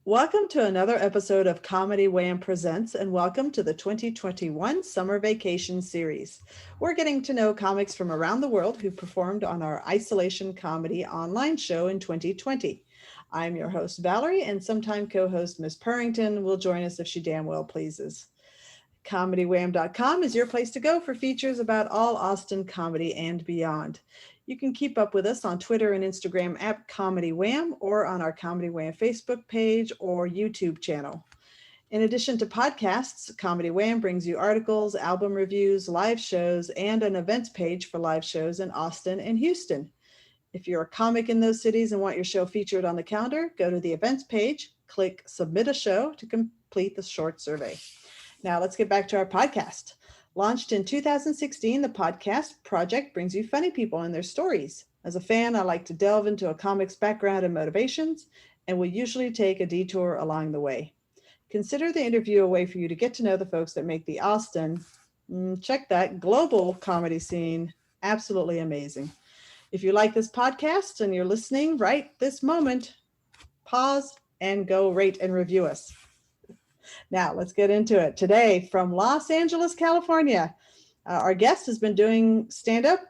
Welcome to another episode of Comedy Wham Presents, and welcome to the 2021 Summer Vacation Series. We're getting to know comics from around the world who performed on our Isolation Comedy online show in 2020. I'm your host, Valerie, and sometime co-host Miss Purrington will join us if she damn well pleases. ComedyWham.com is your place to go for features about all Austin comedy and beyond. You can keep up with us on Twitter and Instagram at Comedy Wham or on our Comedy Wham Facebook page or YouTube channel. In addition to podcasts, Comedy Wham brings you articles, album reviews, live shows, and an events page for live shows in Austin and Houston. If you're a comic in those cities and want your show featured on the calendar, go to the events page, click Submit a Show to complete the short survey. Now let's get back to our podcast. Launched in 2016, the podcast project brings you funny people and their stories. As a fan, I like to delve into a comic's background and motivations, and will usually take a detour along the way. Consider the interview a way for you to get to know the folks that make the Austin, check that, global comedy scene absolutely amazing. If you like this podcast and you're listening right this moment, pause and go rate and review us. Now, let's get into it. Today, from Los Angeles, California, our guest has been doing stand-up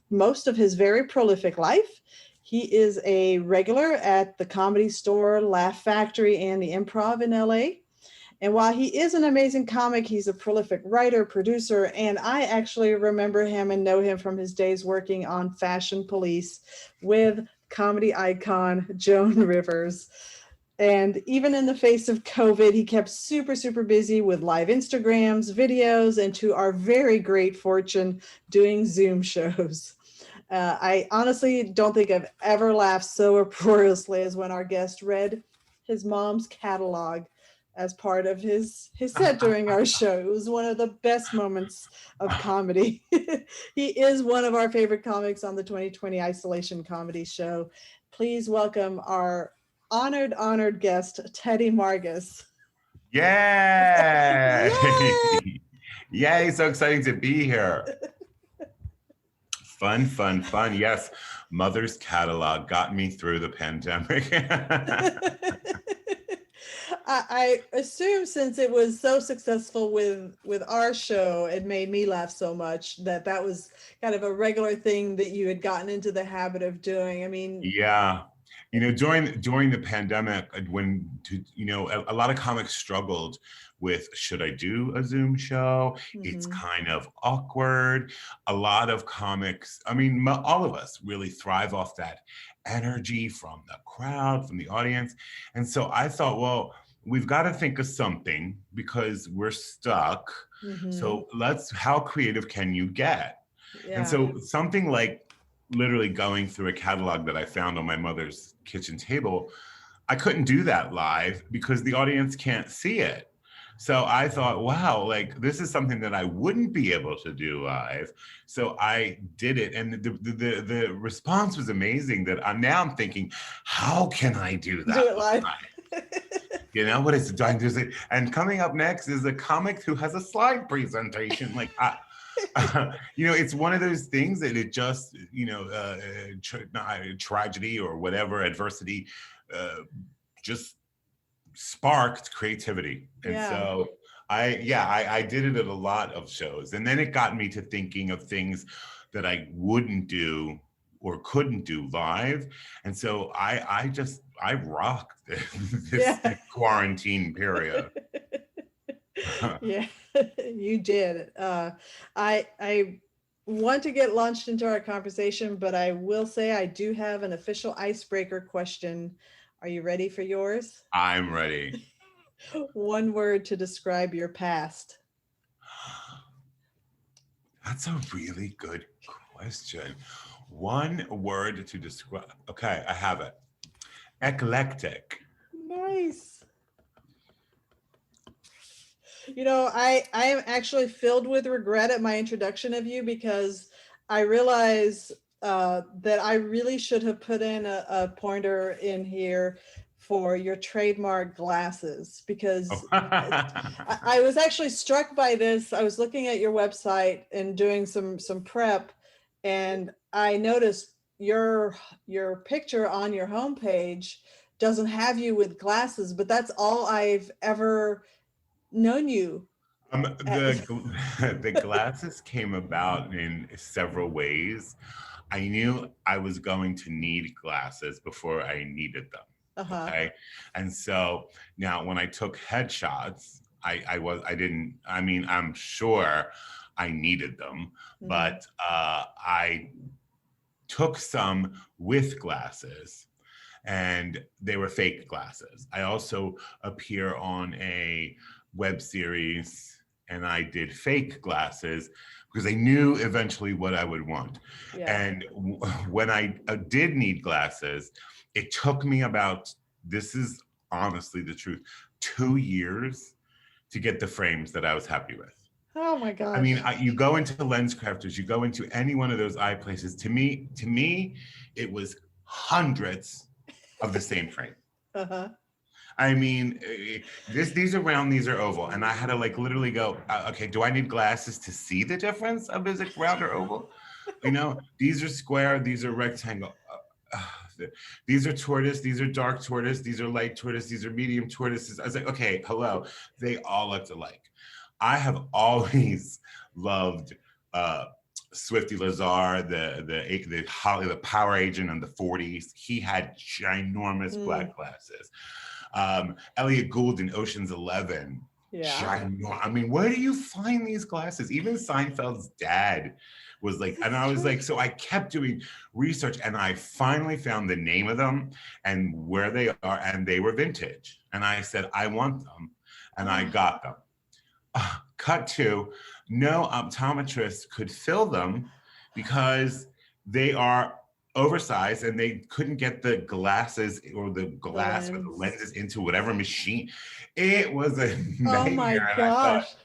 most of his very prolific life. He is a regular at the Comedy Store, Laugh Factory, and the Improv in LA. And while he is an amazing comic, he's a prolific writer, producer, and I actually remember him and know him from his days working on Fashion Police with comedy icon Joan Rivers. And even in the face of COVID, he kept super busy with live Instagrams, videos, and to our very great fortune, doing Zoom shows. I honestly don't think I've ever laughed so uproariously as when our guest read his mom's catalog as part of his set during our show. It was one of the best moments of comedy. He is one of our favorite comics on the 2020 Isolation Comedy Show. Please welcome our honored guest, Teddy Margas. Yay! Yay, so exciting to be here. Fun. Yes, Mother's catalog got me through the pandemic. I assume since it was so successful with our show, it made me laugh so much that was kind of a regular thing that you had gotten into the habit of doing. I mean, yeah. During the pandemic, when a lot of comics struggled with, should I do a Zoom show? Mm-hmm. It's kind of awkward. A lot of comics, all of us really thrive off that energy from the crowd, from the audience. And so I thought, well, we've got to think of something because we're stuck. Mm-hmm. So how creative can you get? Yeah. And so something like literally going through a catalog that I found on my mother's kitchen table, I couldn't do that live because the audience can't see it. So I thought, wow, like this is something that I wouldn't be able to do live. So I did it, and the response was amazing. That I'm thinking, how can I do that? Do it live. You know what it's doing? And coming up next is a comic who has a slide presentation. Like it's one of those things that it just, tragedy or whatever, adversity, just sparked creativity. And so I did it at a lot of shows. And then it got me to thinking of things that I wouldn't do or couldn't do live. And so I rocked this quarantine period. Yeah, you did. I want to get launched into our conversation, but I will say I do have an official icebreaker question. Are you ready for yours? I'm ready. One word to describe your past. That's a really good question. One word to describe. Okay, I have it. Eclectic. Nice. I am actually filled with regret at my introduction of you because I realize that I really should have put in a pointer in here for your trademark glasses because I was actually struck by this. I was looking at your website and doing some prep, and I noticed your picture on your homepage doesn't have you with glasses, but that's all I've ever known you as. The glasses came about in several ways. I knew I was going to need glasses before I needed them. Uh-huh. Okay. And so now when I took headshots, I'm sure I needed them, but I took some with glasses and they were fake glasses. I also appear on a web series and I did fake glasses because I knew eventually what I would want. Yeah. And when I did need glasses, it took me about, this is honestly the truth, 2 years to get the frames that I was happy with. Oh my gosh. I mean, you go into Lens Crafters, you go into any one of those eye places. To me, it was hundreds of the same frame. Uh-huh. I mean, these are round, these are oval. And I had to like literally go, okay, do I need glasses to see the difference of is it round or oval? You know, these are square, these are rectangle. These are tortoise, these are dark tortoise, these are light tortoise, these are medium tortoises. I was like, okay, hello. They all looked alike. I have always loved Swifty Lazar, the power agent in the 40s. He had ginormous black glasses. Elliot Gould in Ocean's 11. Yeah. I mean, where do you find these glasses? Even Seinfeld's dad was like, and I was like, so I kept doing research and I finally found the name of them and where they are, and they were vintage. And I said, I want them, and I got them. Cut to, no optometrist could fill them because they are oversized and they couldn't get the glasses or the glass or the lenses into whatever machine. It was a nightmare. Oh my gosh.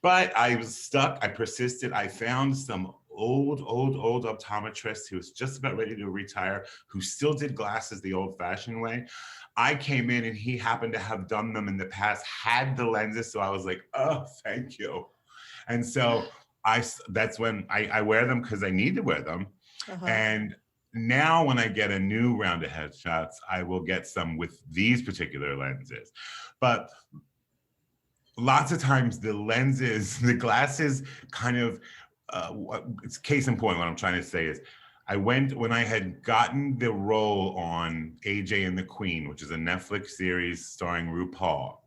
But I was stuck. I persisted. I found some old optometrist who was just about ready to retire, who still did glasses the old-fashioned way. I came in and he happened to have done them in the past, had the lenses. So I was like, oh, thank you. And so that's when I wear them because I need to wear them. And now when I get a new round of headshots, I will get some with these particular lenses. But lots of times the lenses, the glasses kind of, it's case in point, what I'm trying to say is, when I had gotten the role on AJ and the Queen, which is a Netflix series starring RuPaul,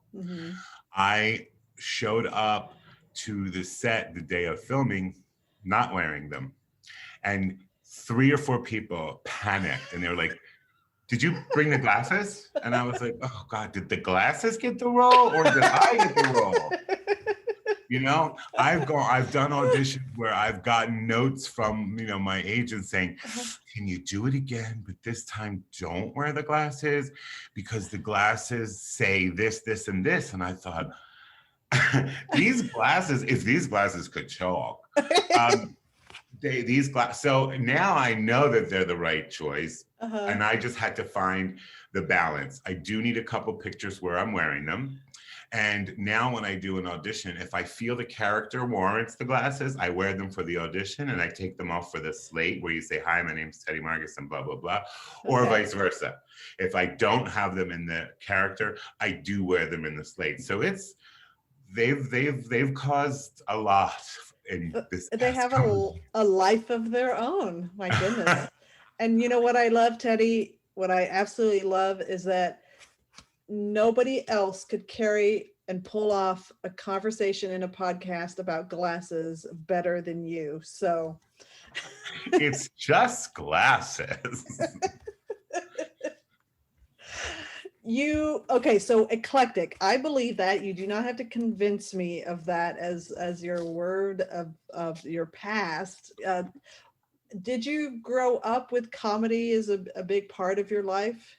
I showed up to the set the day of filming, not wearing them. And 3 or 4 people panicked and they were like, did you bring the glasses? And I was like, oh God, did the glasses get the role or did I get the role? You know, I've done auditions where I've gotten notes from, you know, my agent saying, can you do it again? But this time don't wear the glasses because the glasses say this, this, and this. And I thought, these glasses, if these glasses could talk, so now I know that they're the right choice. And I just had to find the balance. I do need a couple pictures where I'm wearing them. And now when I do an audition, if I feel the character warrants the glasses, I wear them for the audition and I take them off for the slate where you say, hi, my name's Teddy Margas and blah, blah, blah, or vice versa. If I don't have them in the character, I do wear them in the slate. So they've caused a lot in this. They have a life of their own, my goodness. And you know what I love, Teddy, what I absolutely love is that nobody else could carry and pull off a conversation in a podcast about glasses better than you. So it's just glasses. So eclectic. I believe that. You do not have to convince me of that as your word of your past. Did you grow up with comedy as a big part of your life?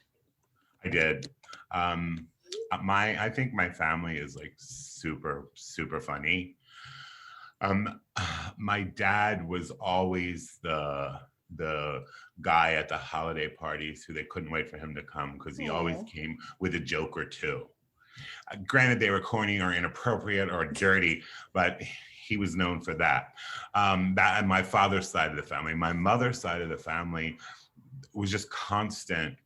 I did. I think my family is like super, super funny. My dad was always the guy at the holiday parties who they couldn't wait for him to come because he always came with a joke or two. Granted, they were corny or inappropriate or dirty, but he was known for that. That on my father's side of the family. My mother's side of the family, was just constant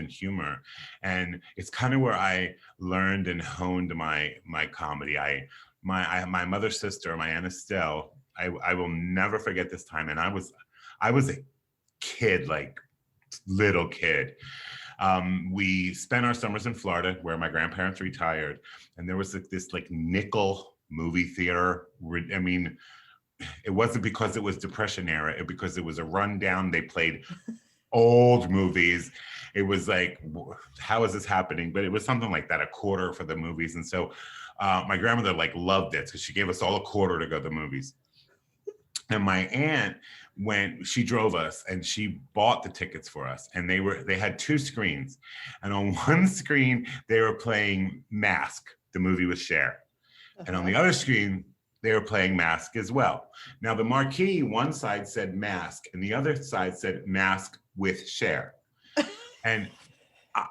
humor. And it's kind of where I learned and honed my comedy. My mother's sister, my Aunt Estelle, I will never forget this time. And I was a kid, like little kid. We spent our summers in Florida where my grandparents retired. And there was this like nickel movie theater. I mean, it wasn't because it was Depression era, because it was a rundown. They played old movies. It was like, how is this happening? But it was something like that, a quarter for the movies. And so my grandmother like loved it because she gave us all a quarter to go to the movies. And my aunt she drove us and she bought the tickets for us. And they had two screens. And on one screen, they were playing Mask, the movie with Cher. And on the other screen, they were playing Mask as well. Now the marquee, one side said Mask and the other side said Mask with Cher. And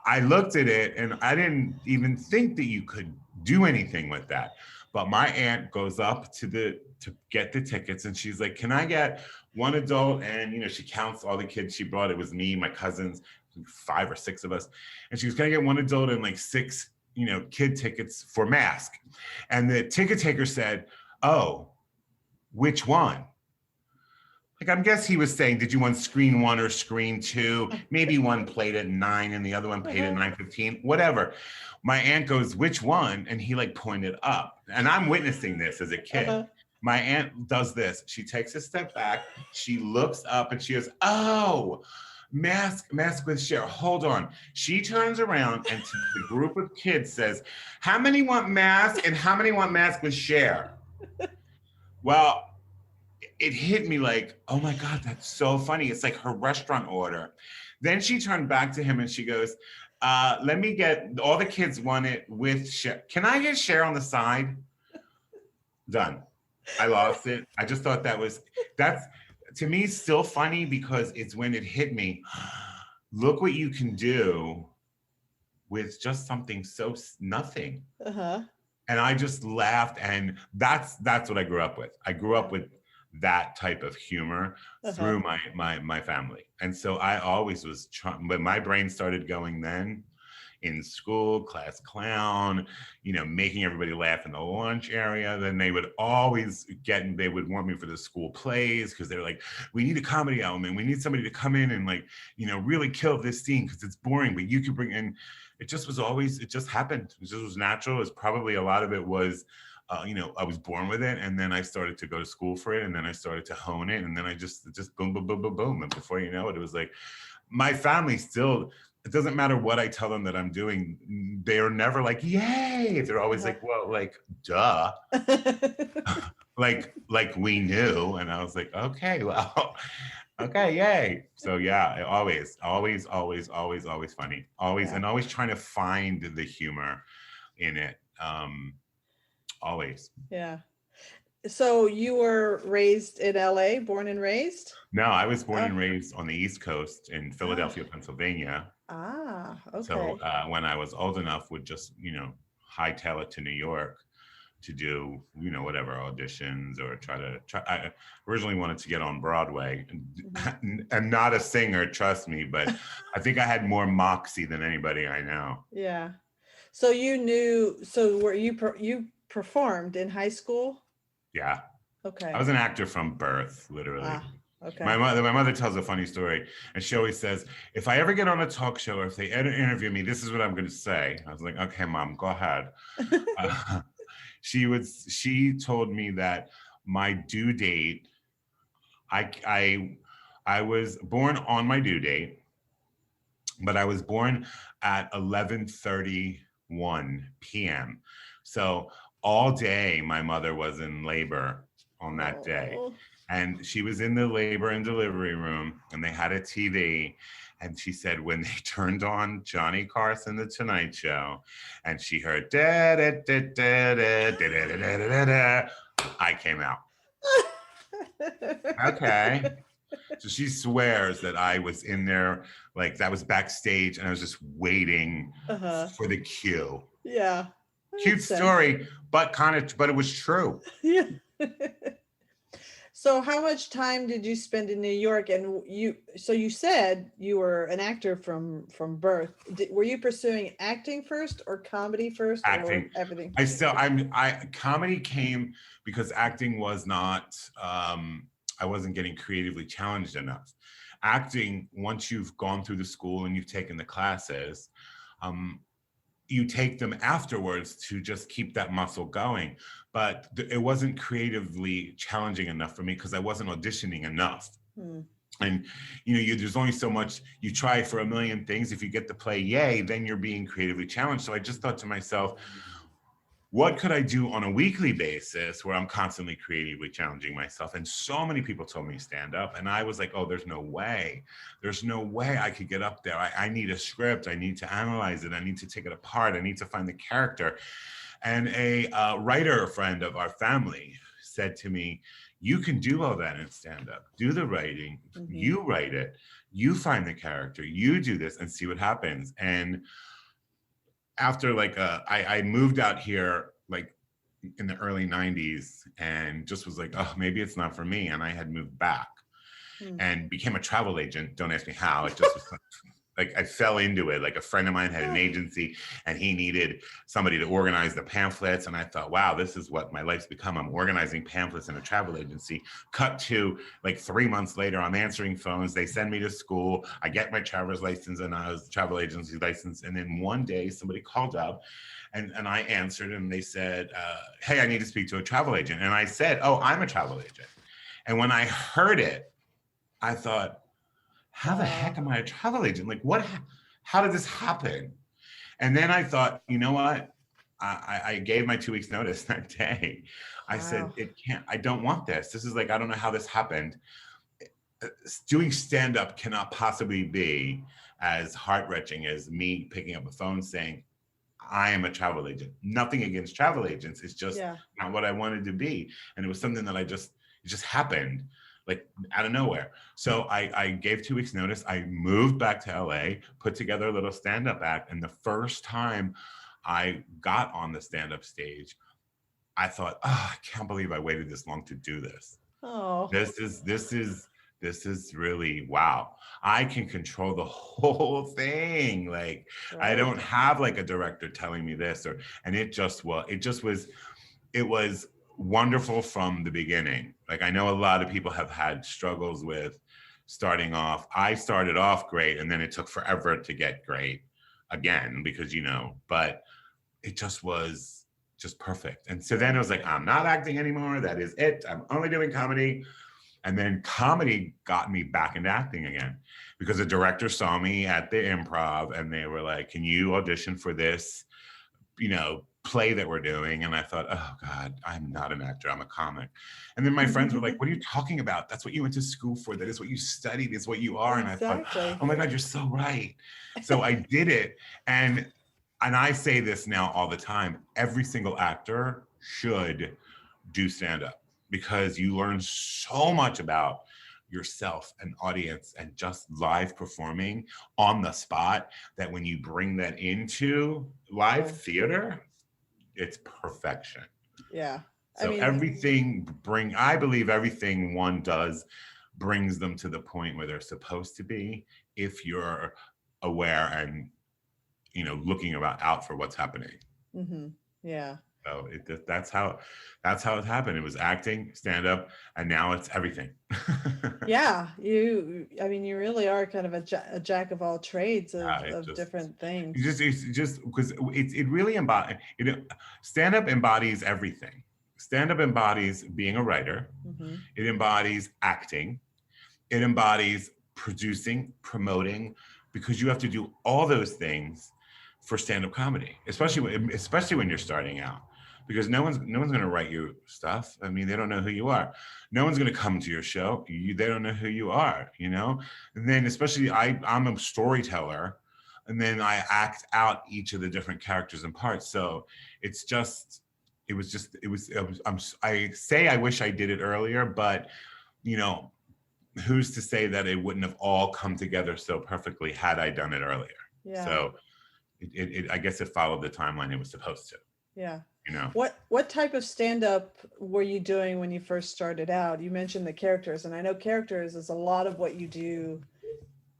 I looked at it and I didn't even think that you could do anything with that. But my aunt goes up to get the tickets and she's like, can I get one adult? And, she counts all the kids she brought. It was me, my cousins, 5 or 6 of us. And she was, can I get one adult and like 6, kid tickets for Mask? And the ticket taker said, oh, which one? Like, I guess he was saying, did you want screen 1 or screen 2? Maybe one played at 9 and the other one played at 9:15, whatever. My aunt goes, which one? And he like pointed up. And I'm witnessing this as a kid. My aunt does this. She takes a step back. She looks up and she goes, oh, Mask with Cher. Hold on. She turns around and to the group of kids says, how many want Mask and how many want Mask with Cher? Well, it hit me like, oh my God, that's so funny. It's like her restaurant order. Then she turned back to him and she goes, let me get, all the kids want it with Cher. Can I get Cher on the side? Done. I lost it. I just thought that's to me still funny because it's when it hit me. Look what you can do with just something so nothing. And I just laughed, and that's what I grew up with. I grew up with that type of humor through my family. And so I always was trying, but my brain started going then in school, class clown, making everybody laugh in the lunch area. Then they would always they would want me for the school plays because they're like, we need a comedy element. We need somebody to come in and like, really kill this scene because it's boring, but you could bring in. It just happened. It just was natural. It's probably a lot of it was, I was born with it. And then I started to go to school for it. And then I started to hone it. And then I just boom, boom, boom, boom, boom. And before you know it, it was like, my family still, it doesn't matter what I tell them that I'm doing. They are never like, yay. They're always like, well, like, duh. like we knew. And I was like, okay, well, okay, yay. So yeah, always funny. Always, and always trying to find the humor in it. Always. Yeah. So you were raised in LA, born and raised? No, I was born and raised on the East Coast in Philadelphia, Pennsylvania. Okay. So when I was old enough, would just, hightail it to New York to do, whatever auditions or try. I originally wanted to get on Broadway and not a singer, trust me, but I think I had more moxie than anybody I know. Yeah. So were you performed in high school? Yeah. Okay. I was an actor from birth, literally. Okay. My mother tells a funny story, and she always says, if I ever get on a talk show or if they ever interview me, this is what I'm going to say. I was like, okay, Mom, go ahead. She told me that my due date, I was born on my due date, but I was born at 11:31 p.m. So all day my mother was in labor on that day. And she was in the labor and delivery room and they had a TV. And she said, when they turned on Johnny Carson, The Tonight Show, and she heard, da, da, da, da, da, da, da, da, da, da, I came out. Okay. So she swears that I was in there, like that was backstage and I was just waiting for the cue. Yeah. Cute story, but it was true. Yeah. So how much time did you spend in New York? And so you said you were an actor from birth. Were you pursuing acting first or comedy first or Acting. everything? Comedy came because acting was not, I wasn't getting creatively challenged enough. Acting, once you've gone through the school and you've taken the classes, you take them afterwards to just keep that muscle going. But it wasn't creatively challenging enough for me because I wasn't auditioning enough. And there's only so much. You try for a million things. If you get the play, yay, then you're being creatively challenged. So I just thought to myself, what could I do on a weekly basis where I'm constantly creatively challenging myself? And so many people told me stand up. And I was like, oh, there's no way. There's no way I could get up there. I need a script. I need to analyze it. I need to take it apart. I need to find the character. And a writer friend of our family said to me, you can do all that in stand up. Do the writing. You write it. You find the character. You do this and see what happens. And after I moved out here like in the early 90s and just was like, oh, maybe it's not for me. And I had moved back and became a travel agent. Don't ask me how. It just was like I fell into it. Like a friend of mine had an agency and he needed somebody to organize the pamphlets. And I thought, wow, this is what my life's become. I'm organizing pamphlets in a travel agency. Cut to like 3 months later, I'm answering phones. They send me to school. I get my traveler's license and I was travel agency license. And then one day somebody called up and I answered and they said, hey, I need to speak to a travel agent. And I said, oh, I'm a travel agent. And when I heard it, I thought, how the heck am I a travel agent? Like how did this happen? And then I thought, you know what? I gave my 2 weeks notice that day. I said, I don't want this. This is like, I don't know how this happened. Doing stand-up cannot possibly be as heart-wrenching as me picking up a phone saying, I am a travel agent. Nothing against travel agents. It's just not what I wanted to be. And it was something that it just happened like out of nowhere. So I gave 2 weeks notice. I moved back to LA, put together a little stand-up act. And the first time I got on the stand-up stage, I thought, oh, I can't believe I waited this long to do this. Oh, this is really, wow. I can control the whole thing. Like I don't have like a director telling me this and it was wonderful from the beginning. Like I know a lot of people have had struggles with starting off. I started off great and then it took forever to get great again because but it just was just perfect. And so then it was like, I'm not acting anymore. That is it. I'm only doing comedy. And then comedy got me back into acting again because the director saw me at the Improv and they were like, can you audition for this, play that we're doing? And I thought, oh God, I'm not an actor, I'm a comic. And then my friends were like, what are you talking about? That's what you went to school for. That is what you studied, is what you are. And I thought, oh my God, you're so right. So I did it. And I say this now all the time, every single actor should do stand-up because you learn so much about yourself and audience and just live performing on the spot that when you bring that into live theater, it's perfection. Yeah. So I believe everything one does brings them to the point where they're supposed to be if you're aware and, looking out for what's happening. Mm-hmm. Yeah. So that's how it happened. It was acting, stand-up, and now it's everything. Yeah, you really are kind of a jack of all trades of different things. It's just because it really embodies, stand-up embodies everything. Stand-up embodies being a writer. Mm-hmm. It embodies acting. It embodies producing, promoting, because you have to do all those things for stand-up comedy, especially when you're starting out, because no one's going to write you stuff. I mean, they don't know who you are. No one's going to come to your show. They don't know who you are, And then especially I'm a storyteller, and then I act out each of the different characters and parts. So I say I wish I did it earlier, but who's to say that it wouldn't have all come together so perfectly had I done it earlier? Yeah. So I guess it followed the timeline it was supposed to. Yeah. you know. What type of stand-up were you doing when you first started out? You mentioned the characters, and I know characters is a lot of what you do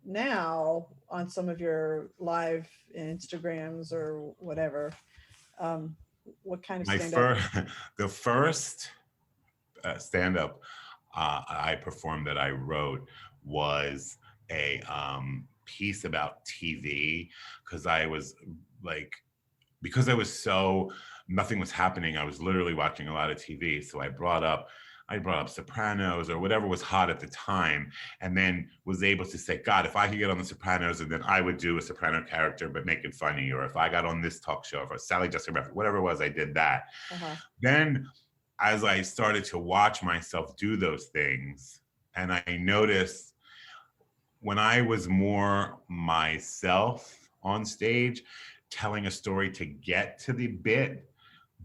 now on some of your live Instagrams or whatever. Um, what kind of My stand-up? first, the first stand-up I performed that I wrote was a piece about TV, because I was like, because I was so, nothing was happening. I was literally watching a lot of TV. So I brought up Sopranos or whatever was hot at the time, and then was able to say, God, if I could get on the Sopranos, and then I would do a Soprano character, but make it funny. Or if I got on this talk show, or Sally Jessica Redford, whatever it was, I did that. Uh-huh. Then as I started to watch myself do those things, and I noticed when I was more myself on stage, telling a story to get to the bit,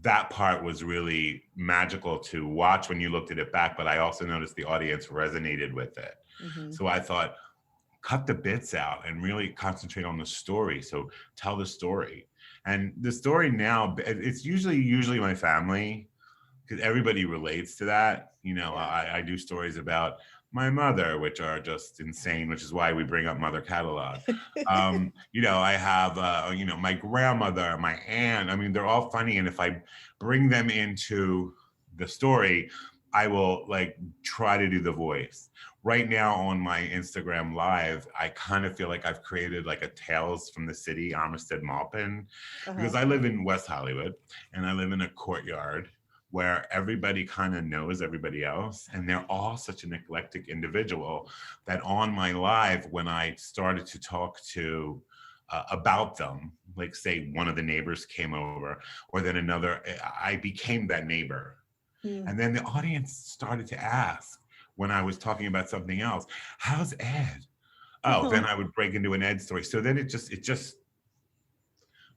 that part was really magical to watch when you looked at it back. But I also noticed the audience resonated with it. Mm-hmm. So I thought, cut the bits out and really concentrate on the story. So tell the story. And the story now, it's usually my family, because everybody relates to that. You know, Yeah. I do stories about my mother, which are just insane, which is why we bring up Mother Catalog. You know, I have, you know, my grandmother, my aunt. I mean, they're all funny. And if I bring them into the story, I will like try to do the voice. Right now on my Instagram live, I kind of feel like I've created like a Tales from the City, Armistead Maupin, because Uh-huh. I live in West Hollywood and I live in a courtyard where everybody kind of knows everybody else. And they're all such an eclectic individual that on my live, when I started to talk to about them, like say one of the neighbors came over, or then another, I became that neighbor. Mm. And then the audience started to ask when I was talking about something else, how's Ed? Oh, then I would break into an Ed story. So then it just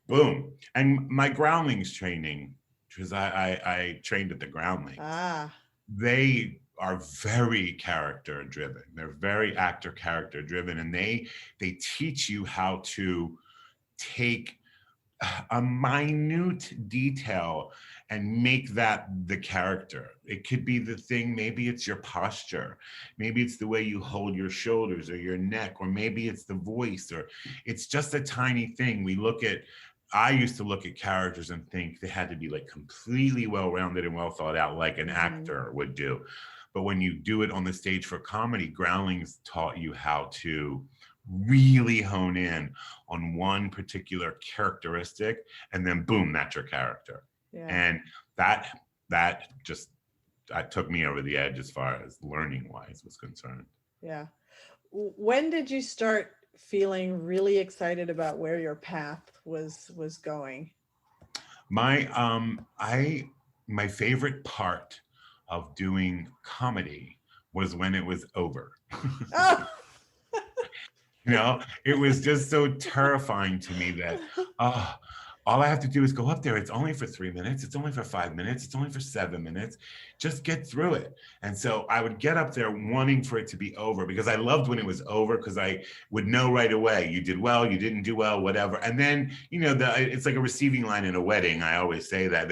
boom. And my groundlings training, because I trained at the groundlings, Ah. they are very character driven. They're very actor character driven, and they teach you how to take a minute detail and make that the character. It could be the thing, maybe it's your posture, maybe it's the way you hold your shoulders or your neck, or maybe it's the voice, or it's just a tiny thing. I used to look at characters and think they had to be like completely well-rounded and well thought out, like an actor would do. But when you do it on the stage for comedy, Groundlings taught you how to really hone in on one particular characteristic, and then boom, that's your character. Yeah. And that just that took me over the edge as far as learning wise was concerned. Yeah. When did you start feeling really excited about where your path was going? My favorite part of doing comedy was when it was over. Oh. You know, it was just so terrifying to me that all I have to do is go up there. It's only for 3 minutes. It's only for 5 minutes. It's only for 7 minutes. Just get through it. And so I would get up there wanting for it to be over, because I loved when it was over, because I would know right away, you did well, you didn't do well, whatever. And then, you know, it's like a receiving line in a wedding. I always say that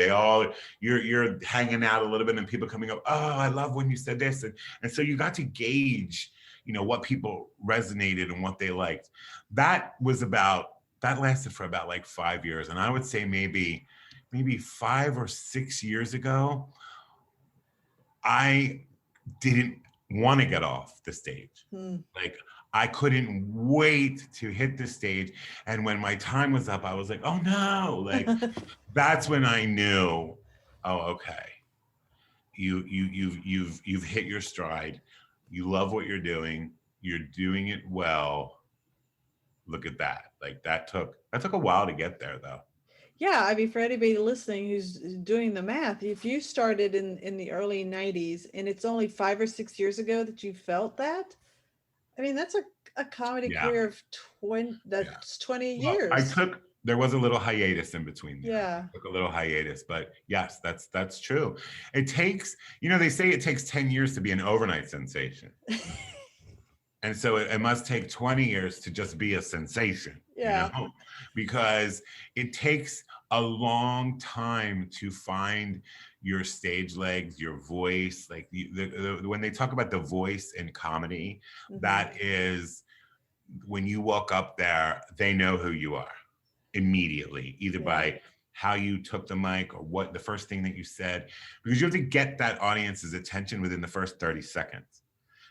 you're hanging out a little bit and people coming up, oh, I love when you said this. And so you got to gauge, you know, what people resonated and what they liked. That lasted for about like 5 years. And I would say maybe 5 or 6 years ago, I didn't want to get off the stage. Like I couldn't wait to hit the stage. And when my time was up, I was like, oh no, like that's when I knew, oh, okay. You've hit your stride. You love what you're doing. You're doing it well. Look at that. Like that took a while to get there though. Yeah, I mean, for anybody listening who's doing the math, if you started in the early 90s and it's only 5 or 6 years ago that you felt that, I mean, that's a comedy career of 20 Well, years. there was a little hiatus in between there. Yeah. Took a little hiatus, but yes, that's true. It takes, you know, they say it takes 10 years to be an overnight sensation. And so it must take 20 years to just be a sensation, Yeah. you know, because it takes a long time to find your stage legs, your voice. Like when they talk about the voice in comedy, that is when you walk up there, they know who you are immediately, either by how you took the mic or what the first thing that you said, because you have to get that audience's attention within the first 30 seconds.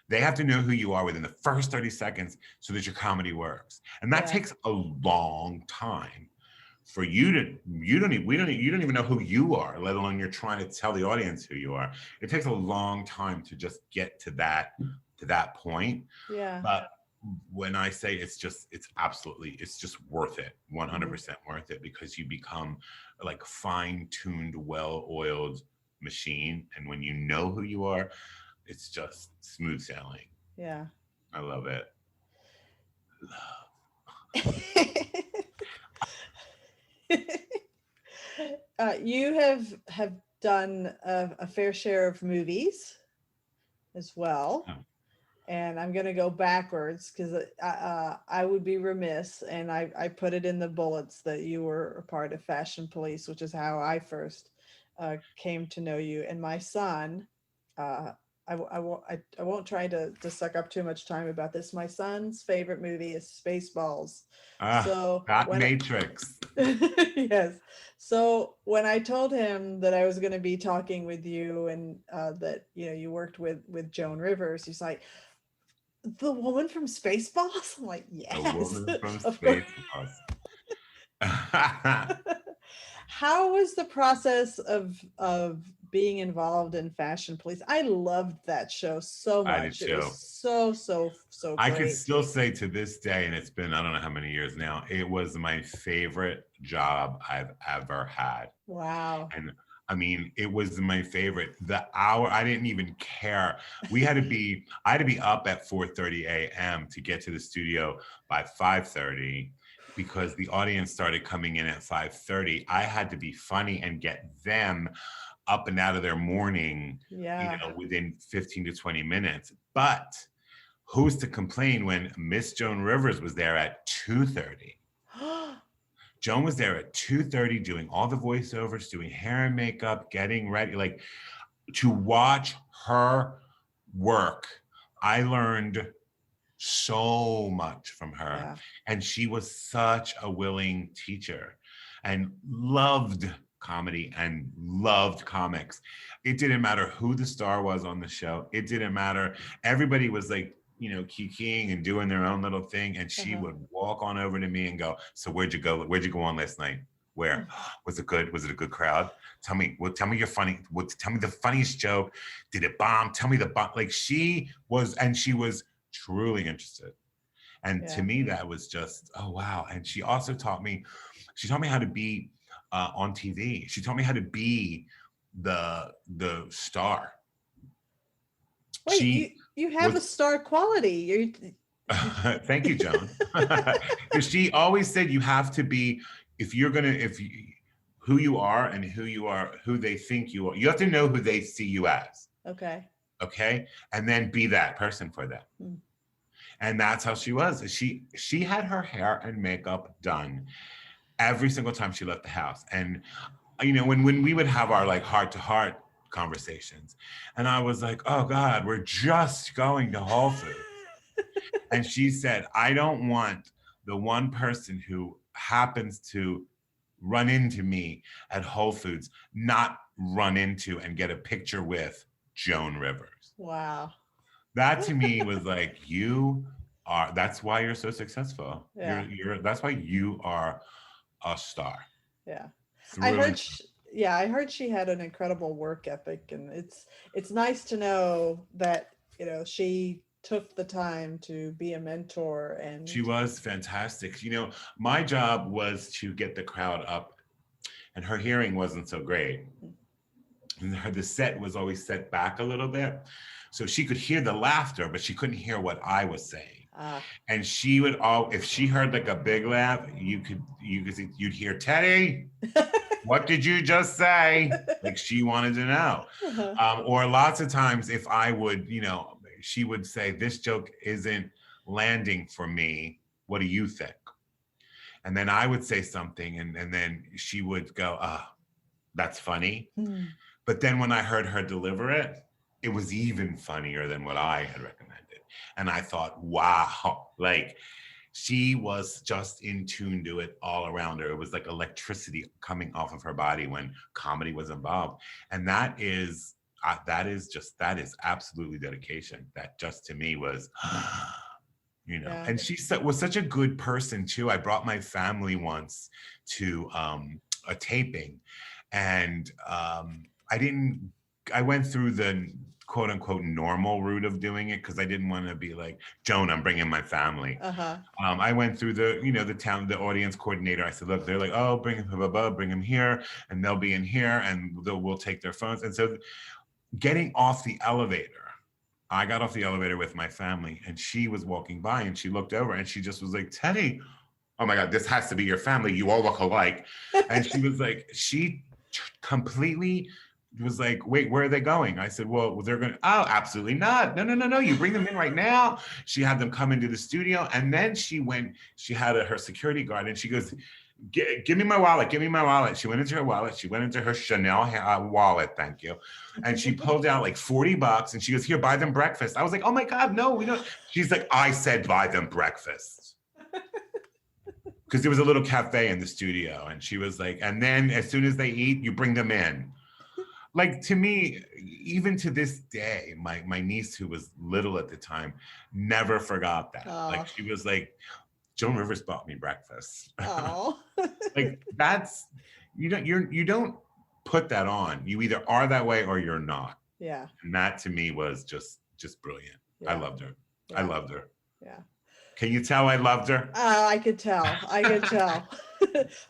They have to know who you are within the first 30 seconds so that your comedy works. And that takes a long time for you to, you don't even know who you are, let alone you're trying to tell the audience who you are. It takes a long time to just get to that point. Yeah. But when I say it's just worth it, 100% worth it, because you become like fine-tuned, well-oiled machine. And when you know who you are, it's just smooth sailing. Yeah. I love it. You have done a fair share of movies as well. Oh. And I'm going to go backwards because I would be remiss. And I put it in the bullets that you were a part of Fashion Police, which is how I first came to know you. And my son, I won't try to suck up too much time about this. My son's favorite movie is Spaceballs. So Matrix. Yes. So when I told him that I was going to be talking with you and that you worked with Joan Rivers, he's like, the woman from Spaceballs? I'm like, yes. The woman from Spaceballs. How was the process of being involved in Fashion Police? I loved that show so much. It was so great. I can still say to this day, and it's been, I don't know how many years now, it was my favorite job I've ever had. Wow. And I mean, it was my favorite. The hour, I didn't even care. I had to be up at 4:30 a.m. to get to the studio by 5:30 because the audience started coming in at 5:30. I had to be funny and get them up and out of their morning, within 15 to 20 minutes. But who's to complain when Miss Joan Rivers was there at 2:30? Joan was there at 2:30 doing all the voiceovers, doing hair and makeup, getting ready. Like, to watch her work, I learned so much from her. Yeah. And she was such a willing teacher and loved comedy and loved comics. It didn't matter who the star was on the show. It didn't matter. Everybody was like, kikiing and doing their own little thing. And she would walk on over to me and go, so where'd you go? Where'd you go on last night? Where? Was it good? Was it a good crowd? Tell me you're funny. Tell me the funniest joke. Did it bomb? Tell me the bomb. Like, she was truly interested. And to me, that was just, oh, wow. And she also taught me how to be on TV. She taught me how to be the star. Wait, you have a star quality. Thank you, Joan. She always said you have to be, who you are and who they think you are. You have to know who they see you as. Okay. Okay. And then be that person for them. And that's how she was. She had her hair and makeup done every single time she left the house. And, when we would have our like heart-to-heart conversations, and I was like, oh God, we're just going to Whole Foods. And she said, I don't want the one person who happens to run into me at Whole Foods not run into and get a picture with Joan Rivers. Wow. That to me was like, that's why you're so successful. Yeah. That's why you are a star. Yeah. I heard she had an incredible work ethic, and it's nice to know that, she took the time to be a mentor. And she was fantastic. My job was to get the crowd up, and her hearing wasn't so great. And the set was always set back a little bit. So she could hear the laughter, but she couldn't hear what I was saying. And she would if she heard like a big laugh, you'd hear, Teddy, what did you just say? Like, she wanted to know. Or lots of times if I would, she would say, this joke isn't landing for me. What do you think? And then I would say something and then she would go, that's funny. But then when I heard her deliver it, it was even funnier than what I had recommended. And I thought, wow, like she was just in tune to it all around her. It was like electricity coming off of her body when comedy was involved. And that is absolutely dedication. That just to me was, Yeah. and she was such a good person too. I brought my family once to a taping, and I went through the quote unquote normal route of doing it because I didn't want to be like, Joan, I'm bringing my family. I went through the audience coordinator. I said, look, they're like, oh, bring them here, and they'll be in here, and we'll take their phones. And so getting off the elevator, I got off the elevator with my family, and she was walking by, and she looked over, and she just was like, Teddy, oh my God, this has to be your family. You all look alike. And she was like, she completely was like, wait, where are they going? I said, well, they're going to, oh, absolutely not. No. You bring them in right now. She had them come into the studio. And then she had her security guard, and she goes, give me my wallet. Give me my wallet. She went into her wallet. She went into her Chanel wallet. Thank you. And she pulled out like $40 and she goes, here, buy them breakfast. I was like, oh my God, no, we don't. She's like, I said, buy them breakfast. Because there was a little cafe in the studio. And she was like, and then as soon as they eat, you bring them in. Like, to me, even to this day, my niece, who was little at the time, never forgot that. Like, she was like, Joan Rivers bought me breakfast. Like, that's, you don't put that on. You either are that way or you're not. Yeah. And that to me was just brilliant. Yeah. I loved her. Yeah. I loved her. Yeah. Can you tell I loved her? I could tell.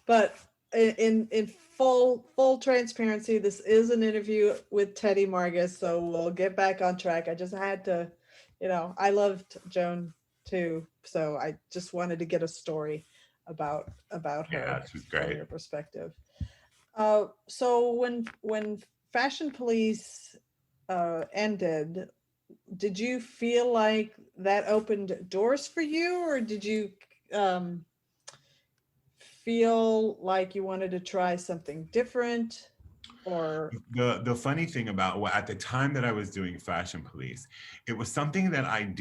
But in full transparency, this is an interview with Teddy Margas, so we'll get back on track. I just had to, I loved Joan too, so I just wanted to get a story about her. Yeah, she's great. From your perspective. So when Fashion Police ended, did you feel like that opened doors for you, or did you feel like you wanted to try something different? Or the funny thing about at the time that I was doing Fashion Police, it was something that I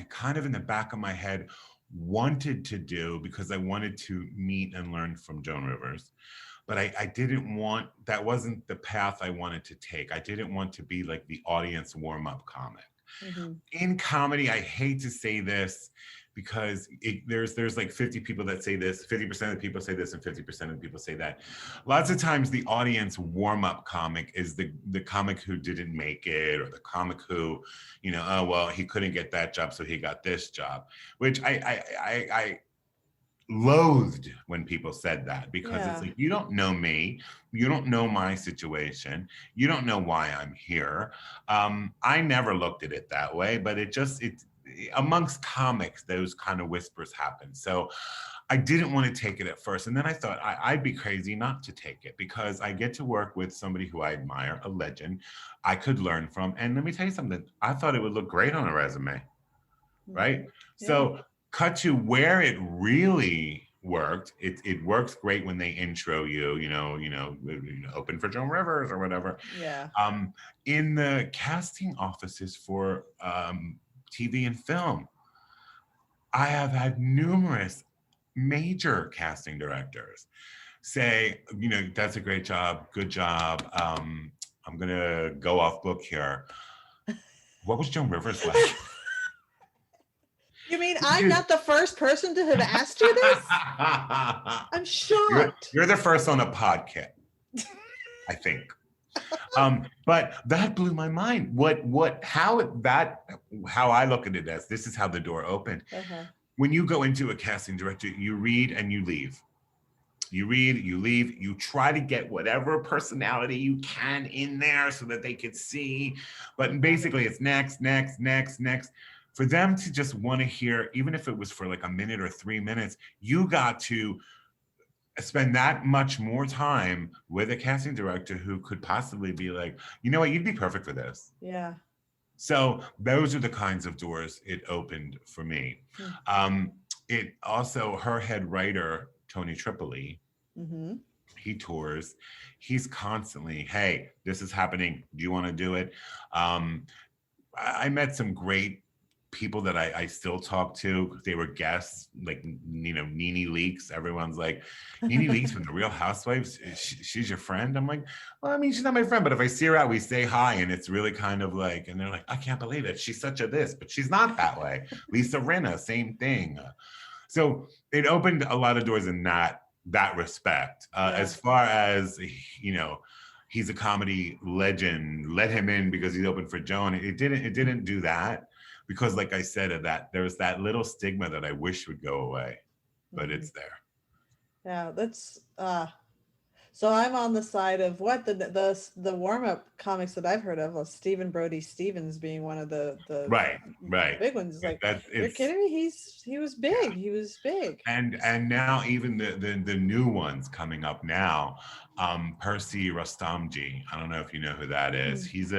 kind of in the back of my head wanted to do because I wanted to meet and learn from Joan Rivers. But that wasn't the path I wanted to take. I didn't want to be like the audience warm-up comic. Mm-hmm. In comedy, I hate to say this because there's like 50 people that say this, 50% of the people say this, and 50% of the people say that. Lots of times the audience warm-up comic is the comic who didn't make it, or the comic who, oh, well, he couldn't get that job, so he got this job, which I loathed when people said that, because it's like, you don't know me, you don't know my situation, you don't know why I'm here. I never looked at it that way, but it amongst comics, those kind of whispers happen. So I didn't want to take it at first. And then I thought I'd be crazy not to take it, because I get to work with somebody who I admire, a legend I could learn from. And let me tell you something, I thought it would look great on a resume, right? Yeah. So cut to where it really worked. It works great when they intro you, open for Joan Rivers or whatever. Yeah. In the casting offices for TV and film, I have had numerous major casting directors say, that's a great job, good job. I'm gonna go off book here. What was Joan Rivers like? You mean I'm not the first person to have asked you this? I'm shocked. You're the first on a podcast, I think. But that blew my mind. How I look at it as, this is how the door opened. Uh-huh. When you go into a casting director, you read and you leave. You read, you leave, you try to get whatever personality you can in there so that they could see. But basically it's next. For them to just want to hear, even if it was for like a minute or 3 minutes, you got to spend that much more time with a casting director who could possibly be like, you know what, you'd be perfect for this. Yeah. So those are the kinds of doors it opened for me. it also, her head writer, Tony Tripoli, Mm-hmm. he tours. He's constantly, hey, this is happening. Do you want to do it? Um, I met some great people that I still talk to. They were guests, like, Nene Leakes. Everyone's like, Nene Leakes from the Real Housewives. She's your friend? I'm like, well, I mean, she's not my friend, but if I see her out, we say hi, and it's really kind of like, and they're like, I can't believe it. She's such a this, but she's not that way. Lisa Rinna, same thing. So it opened a lot of doors in that respect. As far as, he's a comedy legend, let him in because he's open for Joan. It didn't do that, because like I said, that there was that little stigma that I wish would go away, but it's there. Yeah, that's so I'm on the side of what the warm-up comics that I've heard of, Stephen Brody Stevens being one of the right big ones. It's like, you're it's, kidding me? He was big. He was big. and now even the new ones coming up now, Percy Rustomji. I don't know if you know who that is. He's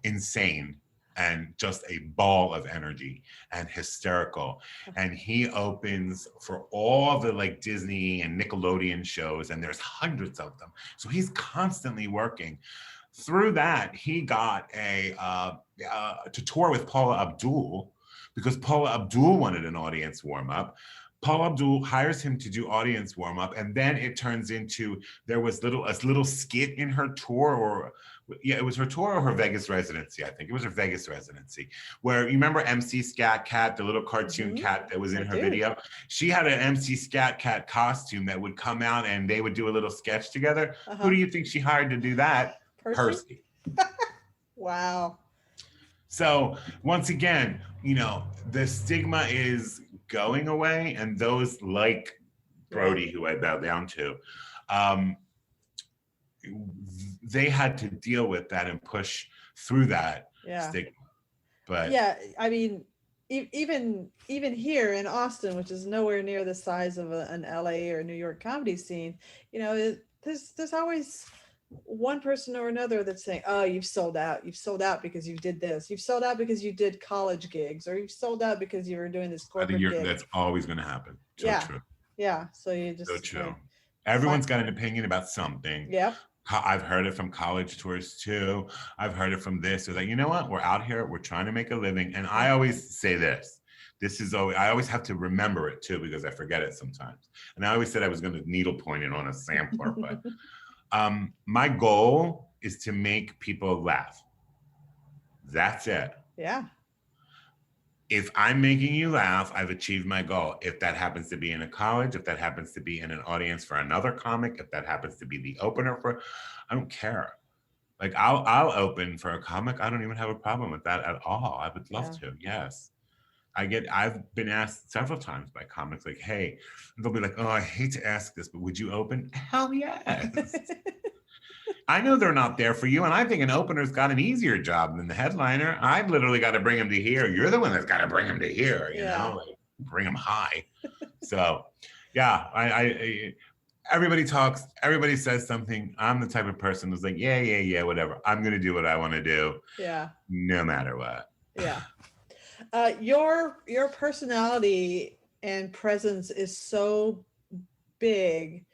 insane and just a ball of energy and hysterical. And he opens for all the like Disney and Nickelodeon shows, and there's hundreds of them. So he's constantly working. Through that, he got to tour with Paula Abdul, because Paula Abdul wanted an audience warm-up. Paula Abdul hires him to do audience warm-up, and then it turns into, there was a little skit in her tour, it was her tour or her Vegas residency. I think it was her Vegas residency, where, you remember MC Scat Cat, the little cartoon cat that was in her video? She had an MC Scat Cat costume that would come out, and they would do a little sketch together. Who do you think she hired to do that? Percy. Wow. So once again, the stigma is going away, and those like Brody, who I bow down to, they had to deal with that and push through that stigma. But yeah, I mean, even here in Austin, which is nowhere near the size of an LA or New York comedy scene, there's always one person or another that's saying, oh, you've sold out because you did this, you've sold out because you did college gigs, or you've sold out because you were doing this corporate gig. That's always going to happen. True. So you just, so true. Everyone's got an opinion about something. I've heard it from college tours too. I've heard it from this. It's like, you know what, we're out here, we're trying to make a living. And I always say this is always, I always have to remember it too, because I forget it sometimes. And I always said I was going to needle point it on a sampler, but my goal is to make people laugh. That's it. Yeah. If I'm making you laugh, I've achieved my goal. If that happens to be in a college, if that happens to be in an audience for another comic, if that happens to be the opener I don't care. Like, I'll open for a comic. I don't even have a problem with that at all. I would love to. Yes. I've been asked several times by comics, like, hey, they'll be like, oh, I hate to ask this, but would you open? Hell yes. I know they're not there for you, and I think an opener's got an easier job than the headliner. I've literally got to bring him to here. You're the one that's got to bring him to here, you know, like, bring him high. So, yeah, I everybody talks, everybody says something. I'm the type of person who's like, yeah, whatever. I'm going to do what I want to do. Yeah. No matter what. Yeah. Your personality and presence is so big.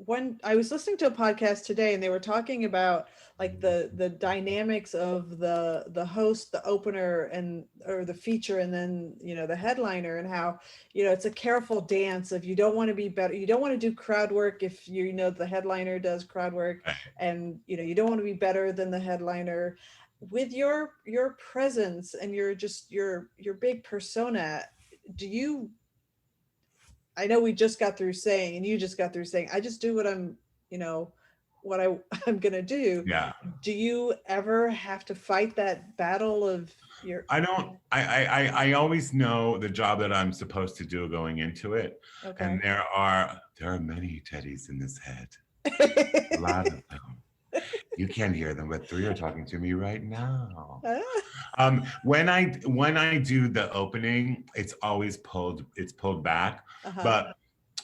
When I was listening to a podcast today, and they were talking about like the dynamics of the host, the opener, or the feature, and then the headliner, and how it's a careful dance of, you don't want to be better, you don't want to do crowd work if the headliner does crowd work, and you don't want to be better than the headliner. With your presence and your big persona, I know we just got through saying, and you just got through saying, I just do what I'm gonna do. Yeah. Do you ever have to fight that battle of your? I don't. I always know the job that I'm supposed to do going into it. Okay. And there are many Teddys in this head. A lot of them. You can't hear them, but 3 are talking to me right now. When I do the opening, it's always pulled back. But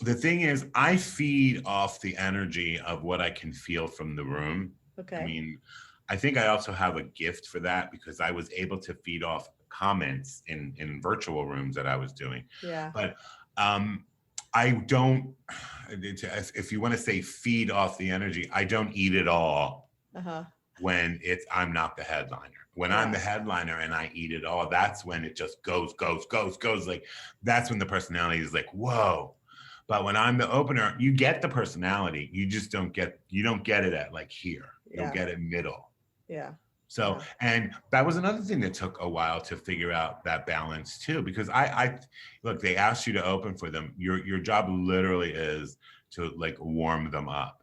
the thing is, I feed off the energy of what I can feel from the room. Okay. I mean, I think I also have a gift for that, because I was able to feed off comments in virtual rooms that I was doing. Yeah. But I don't, if you want to say feed off the energy, I don't eat it all when I'm not the headliner. When I'm the headliner and I eat it all, that's when it just goes. Like, that's when the personality is like, whoa. But when I'm the opener, you get the personality. You just don't get it at like here. You'll get it middle. Yeah. So, and that was another thing that took a while to figure out that balance too, because I look, they asked you to open for them. Your job literally is to like warm them up.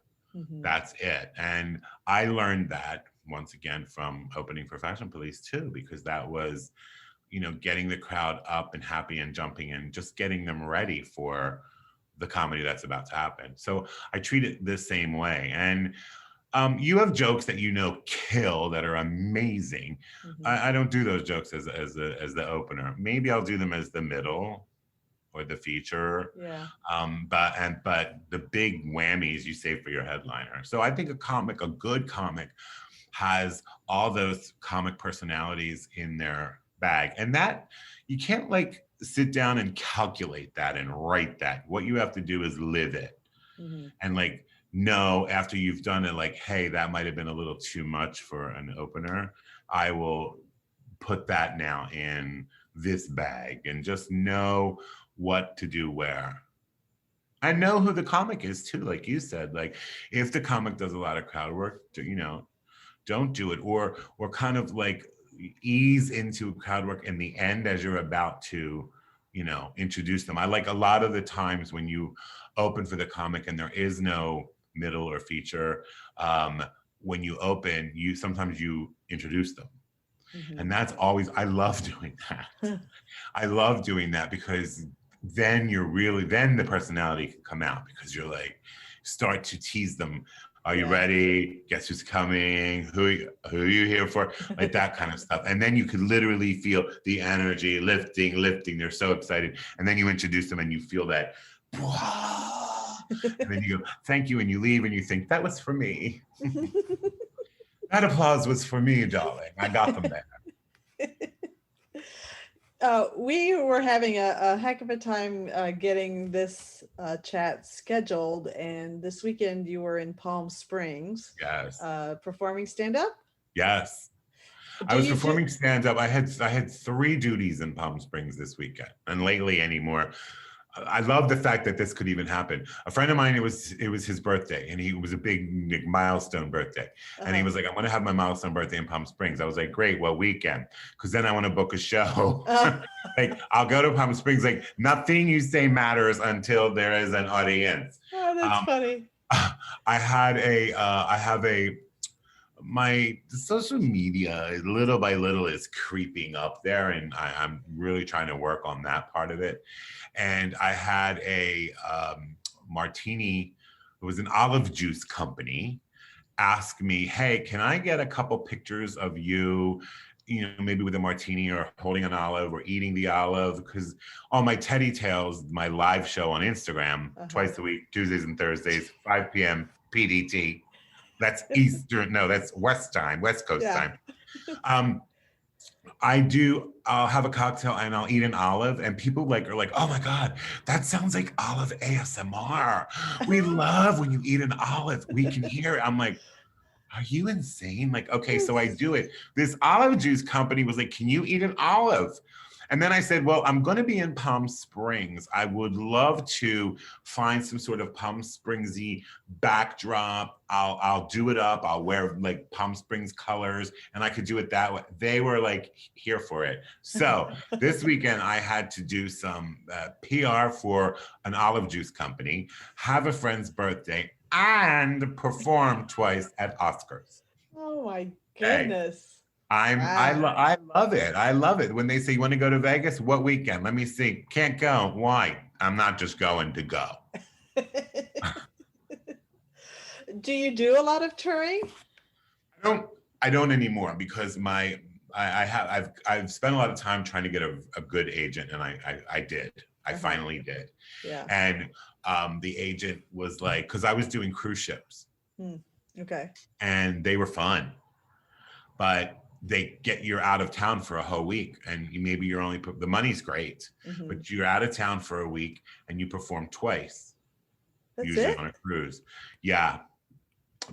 That's it. And I learned that once again from opening for Fashion Police too, because that was, getting the crowd up and happy and jumping and just getting them ready for the comedy that's about to happen. So I treat it the same way. And you have jokes that kill, that are amazing. I don't do those jokes as the opener. Maybe I'll do them as the middle or the feature. Yeah. But the big whammies you save for your headliner. So I think a good comic, has all those comic personalities in their bag, and that you can't like sit down and calculate that and write that. What you have to do is live it, and like know after you've done it, like, hey, that might have been a little too much for an opener. I will put that now in this bag, and just know what to do where. I know who the comic is too, like you said. Like, if the comic does a lot of crowd work, don't do it, or kind of like ease into crowd work in the end as you're about to, introduce them. I like a lot of the times when you open for the comic and there is no middle or feature, when you open, sometimes you introduce them. And that's always, I love doing that. I love doing that because then then the personality can come out, because you're like, start to tease them. Are you ready? Guess who's coming? Who are you here for? Like that kind of stuff. And then you could literally feel the energy lifting. They're so excited. And then you introduce them and you feel that, and then you go, thank you. And you leave and you think, that was for me. That applause was for me, darling. I got them there. We were having a heck of a time getting this chat scheduled, and this weekend you were in Palm Springs. Yes. Performing stand-up? Yes. I was performing stand-up. I had 3 duties in Palm Springs this weekend, and lately anymore. I love the fact that this could even happen. A friend of mine, it was his birthday, and it was a big milestone birthday. And he was like, I'm going to have my milestone birthday in Palm Springs. I was like, great, what weekend? Because then I want to book a show. Like, I'll go to Palm Springs. Like, nothing you say matters until there is an audience. Oh, that's funny. My social media, little by little, is creeping up there, and I'm really trying to work on that part of it. And I had a martini, it was an olive juice company, ask me, hey, can I get a couple pictures of you, maybe with a martini or holding an olive or eating the olive? Because on my Teddy Tales, my live show on Instagram, twice a week, Tuesdays and Thursdays, 5 p.m. PDT. That's Eastern, no, that's West Coast time. I'll have a cocktail and I'll eat an olive, and people are like, oh my God, that sounds like olive ASMR. We love when you eat an olive. We can hear it. I'm like, are you insane? Like, okay, so I do it. This olive juice company was like, can you eat an olive? And then I said, well, I'm going to be in Palm Springs. I would love to find some sort of Palm Springsy backdrop. I'll do it up. I'll wear like Palm Springs colors, and I could do it that way. They were like here for it. So this weekend I had to do some PR for an olive juice company, have a friend's birthday, and perform twice at Oscars. Oh my goodness. I love it. I love it. When they say, you want to go to Vegas? What weekend? Let me see. Can't go. Why? I'm not just going to go. Do you do a lot of touring? I don't anymore, because I've spent a lot of time trying to get a good agent, and I did. I finally did. Yeah. And the agent was like, because I was doing cruise ships. Okay. And they were fun. But they get you're out of town for a whole week, and maybe you're only the money's great, but you're out of town for a week and you perform twice. That's usually it? on a cruise. Yeah,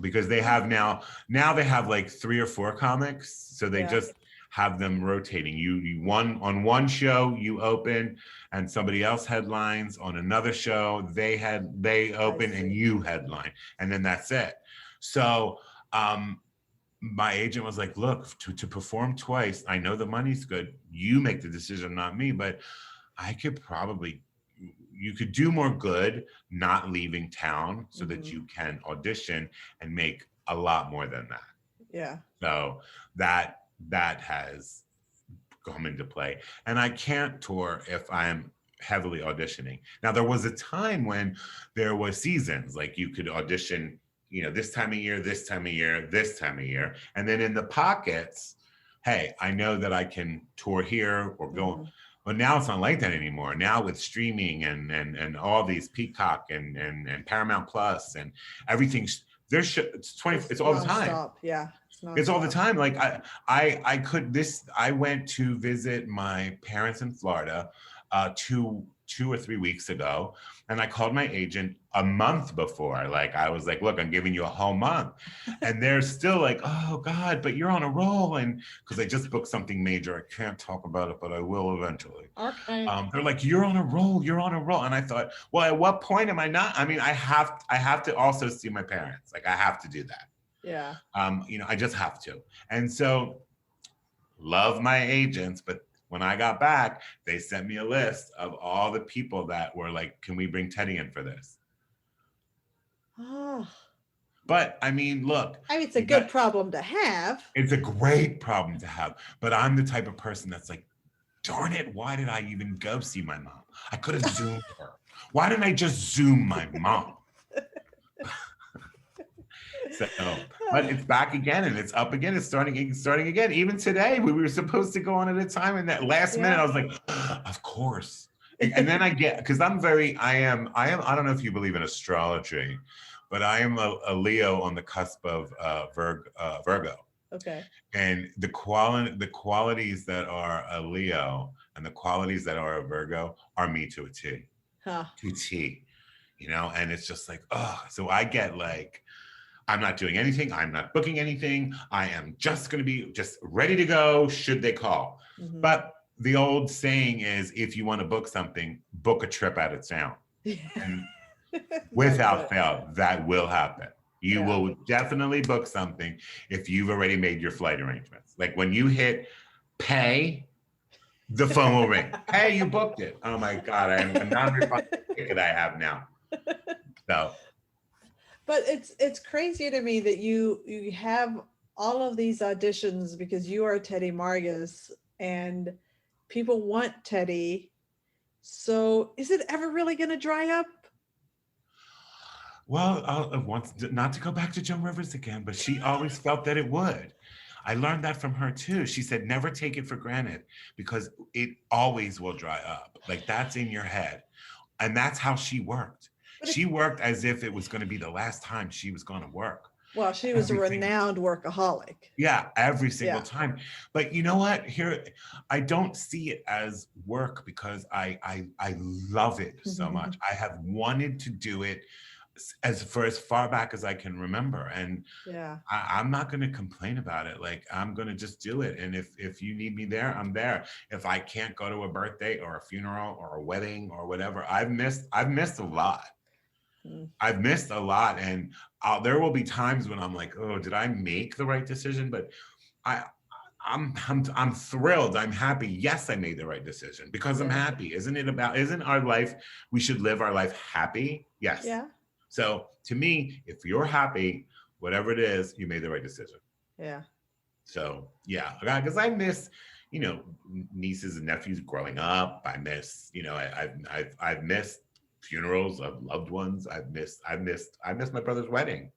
because they have now they have like 3 or 4 comics, so they just have them rotating. You on one show you open and somebody else headlines, on another show they open and you headline, and then that's it. So my agent was like, look, to perform twice, I know the money's good, you make the decision, not me, but I could probably, you could do more good not leaving town so that you can audition and make a lot more than that. Yeah. So that has come into play. And I can't tour if I'm heavily auditioning. Now, there was a time when there was seasons, like you could audition, this time of year, this time of year, this time of year. And then in the pockets, hey, I know that I can tour here or go. But now it's not like that anymore. Now with streaming and all these Peacock and Paramount Plus and everything's it's all the time. Stop. Yeah. It's all the time. Like I went to visit my parents in Florida 2 or 3 weeks ago, and I called my agent a month before. Like, I was like, look, I'm giving you a whole month. And they're still like, oh God, but you're on a roll. And because I just booked something major, I can't talk about it, but I will eventually. Okay. They're like, you're on a roll. And I thought, well, at what point am I not? I mean, I have to also see my parents. Like, I have to do that. Yeah. I just have to. And so love my agents, but when I got back, they sent me a list of all the people that were like, can we bring Teddy in for this? Oh. But I mean, look. I mean, it's a good problem to have. It's a great problem to have. But I'm the type of person that's like, darn it, why did I even go see my mom? I could have Zoomed her. Why didn't I just Zoom my mom? So, but it's back again and it's up again. It's starting again. Even today, we were supposed to go on at a time, and that last minute, I was like, of course. And then because I don't know if you believe in astrology, but I am a Leo on the cusp of Virgo. Okay. And the qualities that are a Leo and the qualities that are a Virgo are me to a T. To a T. And it's just like, so I get like, I'm not doing anything. I'm not booking anything. I am just going to be just ready to go should they call. But the old saying is, if you want to book something, book a trip out of town. And without fail, that will happen. You will definitely book something if you've already made your flight arrangements. Like when you hit pay, the phone will ring. Hey, you booked it. Oh my God, I'm a non-refundable ticket I have now. So. But it's crazy to me that you have all of these auditions because you are Teddy Margas and people want Teddy. So is it ever really going to dry up? Well, not to go back to Joan Rivers again, but she always felt that it would. I learned that from her too. She said, never take it for granted because it always will dry up. Like that's in your head. And that's how she worked. She worked as if it was going to be the last time she was going to work. Well, she was a renowned workaholic. Yeah, every single time. But you know what? Here, I don't see it as work because I love it so much. I have wanted to do it as far back as I can remember. And I'm not going to complain about it. Like, I'm going to just do it. And if you need me there, I'm there. If I can't go to a birthday or a funeral or a wedding or whatever, I've missed a lot. I've missed a lot, and there will be times when I'm like, oh, did I make the right decision? But I'm thrilled. I'm happy. Yes, I made the right decision because I'm happy. Isn't our life, we should live our life happy? Yes. Yeah. So to me, if you're happy, whatever it is, you made the right decision. Yeah. So yeah, because I miss, nieces and nephews growing up. I miss, I've missed funerals of loved ones. I missed my brother's wedding.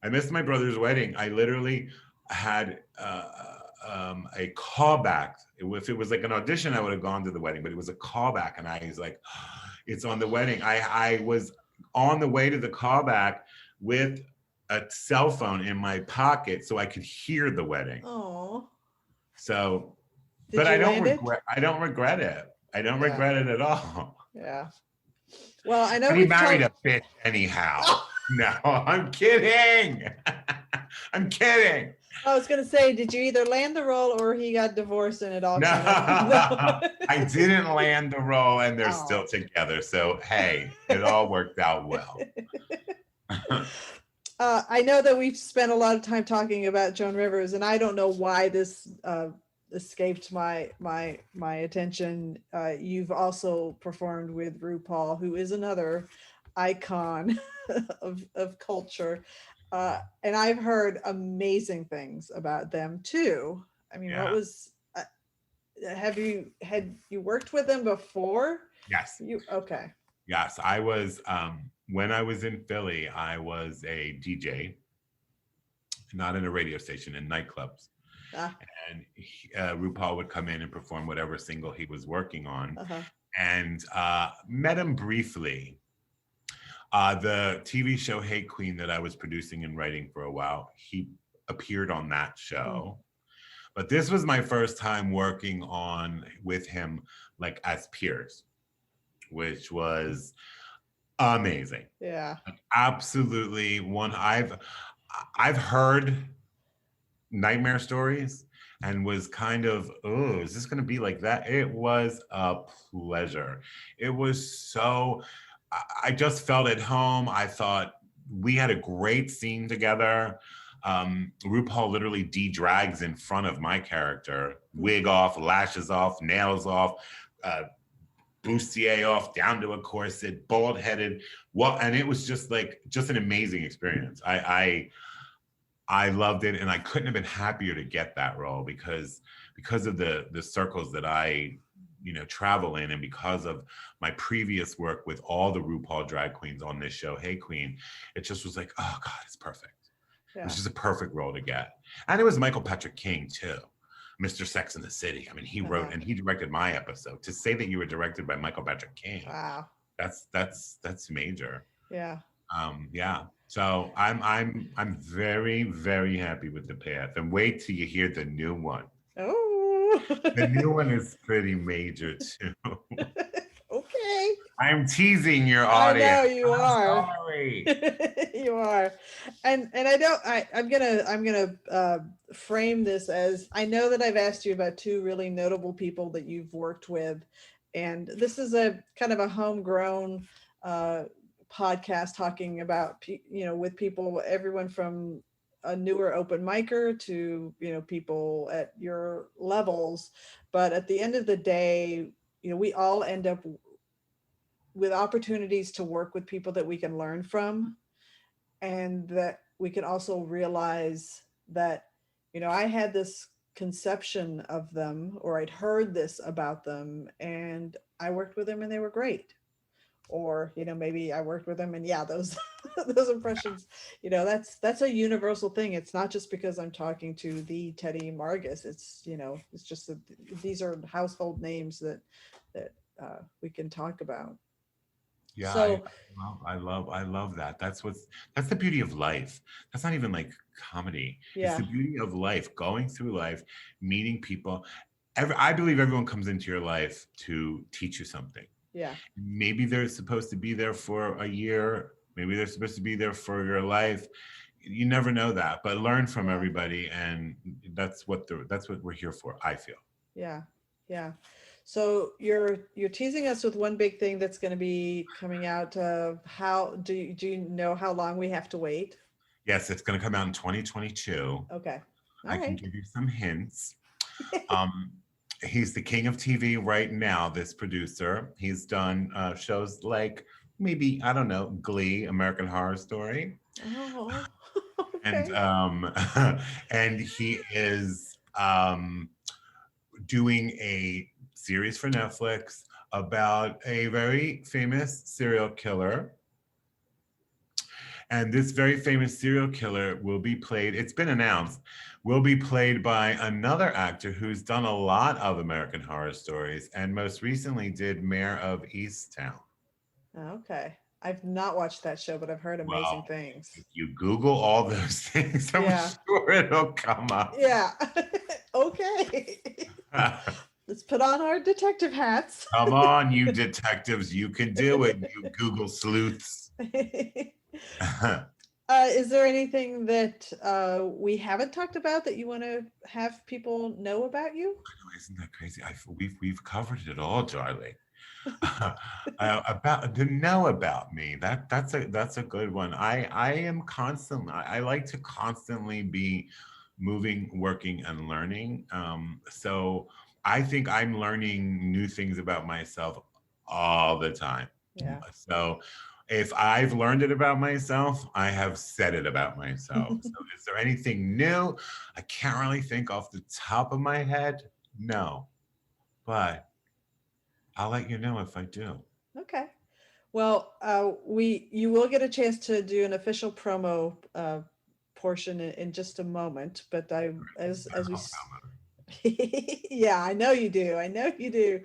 I missed my brother's wedding. I literally had a callback. If it was like an audition, I would have gone to the wedding, but it was a callback, and I was like, it's on the wedding. I was on the way to the callback with a cell phone in my pocket so I could hear the wedding. Oh. So, Did but you I don't land it? regret. I don't regret it. I don't regret it at all. Yeah. Well, I know But he married a bitch anyhow. No, I'm kidding. I'm kidding. I was going to say, did you either land the role or he got divorced and it all No, no. I didn't land the role and they're Oh. still together. So, hey, it all worked out well. I know that we've spent a lot of time talking about Joan Rivers, and I don't know why this escaped my attention. You've also performed with RuPaul, who is another icon of culture. And I've heard amazing things about them too. I mean, what was, had you worked with them before? Yes. Okay. Yes, I was, when I was in Philly, I was a DJ, not in a radio station, in nightclubs. And RuPaul would come in and perform whatever single he was working on. And met him briefly. The TV show Hey Queen that I was producing and writing for a while, he appeared on that show. But this was my first time working with him like as peers, which was amazing. Yeah. Absolutely I've heard nightmare stories and was kind of, oh, is this going to be like that? It was a pleasure. It was so, I just felt at home. I thought we had a great scene together. RuPaul literally de-drags in front of my character, wig off, lashes off, nails off, bustier off, down to a corset, bald-headed. Well, and it was just an amazing experience. I loved it, and I couldn't have been happier to get that role because of the circles that I travel in, and because of my previous work with all the RuPaul drag queens on this show, Hey Queen. It just was like, oh God, it's perfect. Yeah. It was just a perfect role to get, and it was Michael Patrick King too. Mr. Sex and the City. I mean, he wrote and he directed my episode. To say that you were directed by Michael Patrick King, wow, that's major. Yeah. Yeah. So I'm very, very happy with the path. And wait till you hear the new one. Oh. The new one is pretty major too. Okay. I'm teasing your audience. I know you are. Sorry. You are. And I'm gonna frame this as, I know that I've asked you about two really notable people that you've worked with, and this is a kind of a homegrown podcast talking about with people, everyone from a newer open micer to people at your levels. But at the end of the day, we all end up with opportunities to work with people that we can learn from, and that we can also realize that, I had this conception of them, or I'd heard this about them, and I worked with them and they were great. Or, maybe I worked with them and those impressions, that's a universal thing. It's not just because I'm talking to the Teddy Margas. It's, it's just that these are household names that we can talk about. Yeah, so, I love that. That's the beauty of life. That's not even like comedy. Yeah. It's the beauty of life, going through life, meeting people. I believe everyone comes into your life to teach you something. Yeah. Maybe they're supposed to be there for a year. Maybe they're supposed to be there for your life. You never know that, but learn from everybody, and that's what we're here for, I feel. Yeah. Yeah. So you're teasing us with one big thing that's going to be coming out. How do you know how long we have to wait? Yes, it's going to come out in 2022. Okay. I can give you some hints. He's the king of TV right now, this producer. He's done shows like maybe, I don't know, Glee, American Horror Story. Oh, okay. And he is doing a series for Netflix about a very famous serial killer. And this very famous serial killer will be played, it's been announced, will be played by another actor who's done a lot of American Horror Stories and most recently did Mayor of Easttown. Okay. I've not watched that show, but I've heard amazing Well, things. if you Google all those things, I'm sure it'll come up. Yeah. Okay. Let's put on our detective hats. Come on, you detectives, you can do it, you Google sleuths. Is there anything that we haven't talked about that you want to have people know about you? Isn't that crazy? We've covered it all, Charlie. About to know about me. That's a good one. I am constantly. I like to constantly be moving, working, and learning. So I think I'm learning new things about myself all the time. Yeah. So if I've learned it about myself, I have said it about myself. So is there anything new? I can't really think off the top of my head. No, but I'll let you know if I do. Okay. Well, you will get a chance to do an official promo portion in just a moment, but as we yeah, I know you do. I know you do.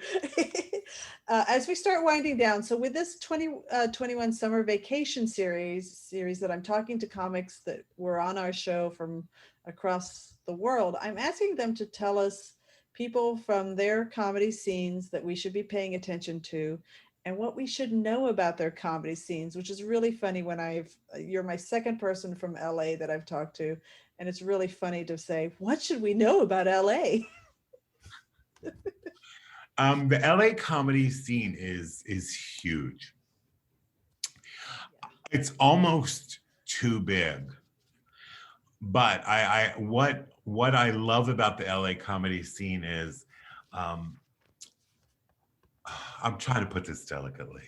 As we start winding down, so with this 2021 summer vacation series that I'm talking to comics that were on our show from across the world, I'm asking them to tell us people from their comedy scenes that we should be paying attention to and what we should know about their comedy scenes, which is really funny when you're my second person from LA that I've talked to. And it's really funny to say, what should we know about LA? The LA comedy scene is huge. It's almost too big. But what I love about the LA comedy scene is, I'm trying to put this delicately.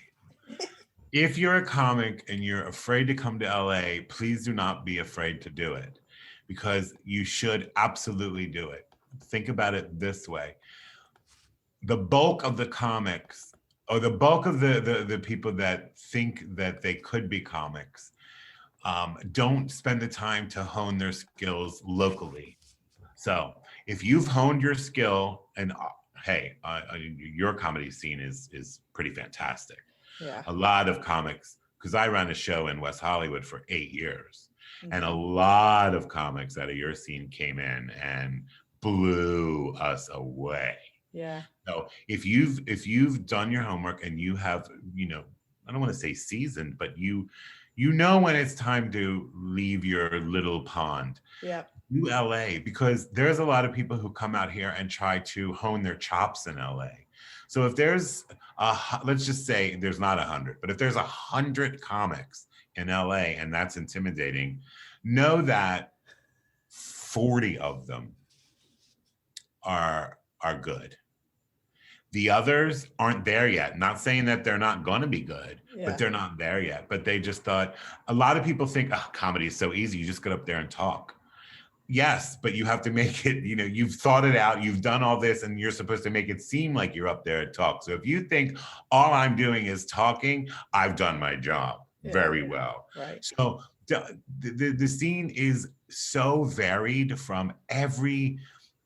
If you're a comic and you're afraid to come to LA, please do not be afraid to do it, because you should absolutely do it. Think about it this way. The bulk of the comics, or the bulk of the people that think that they could be comics, don't spend the time to hone their skills locally. So if you've honed your skill, and hey, your comedy scene is pretty fantastic. Yeah. A lot of comics, because I ran a show in West Hollywood for 8 years, and a lot of comics out of your scene came in and blew us away. Yeah. So if you've done your homework and you have, I don't want to say seasoned, but you know when it's time to leave your little pond. Yeah. Do LA, because there's a lot of people who come out here and try to hone their chops in LA. So if there's let's just say there's not 100, but if there's 100 comics in LA and that's intimidating, know that 40 of them are good. The others aren't there yet. Not saying that they're not going to be good, but they're not there yet. But they just thought, a lot of people think, oh, comedy is so easy. You just get up there and talk. Yes, but you have to make it, you've thought it out. You've done all this and you're supposed to make it seem like you're up there to talk. So if you think all I'm doing is talking, I've done my job very well. Right. So the scene is so varied from every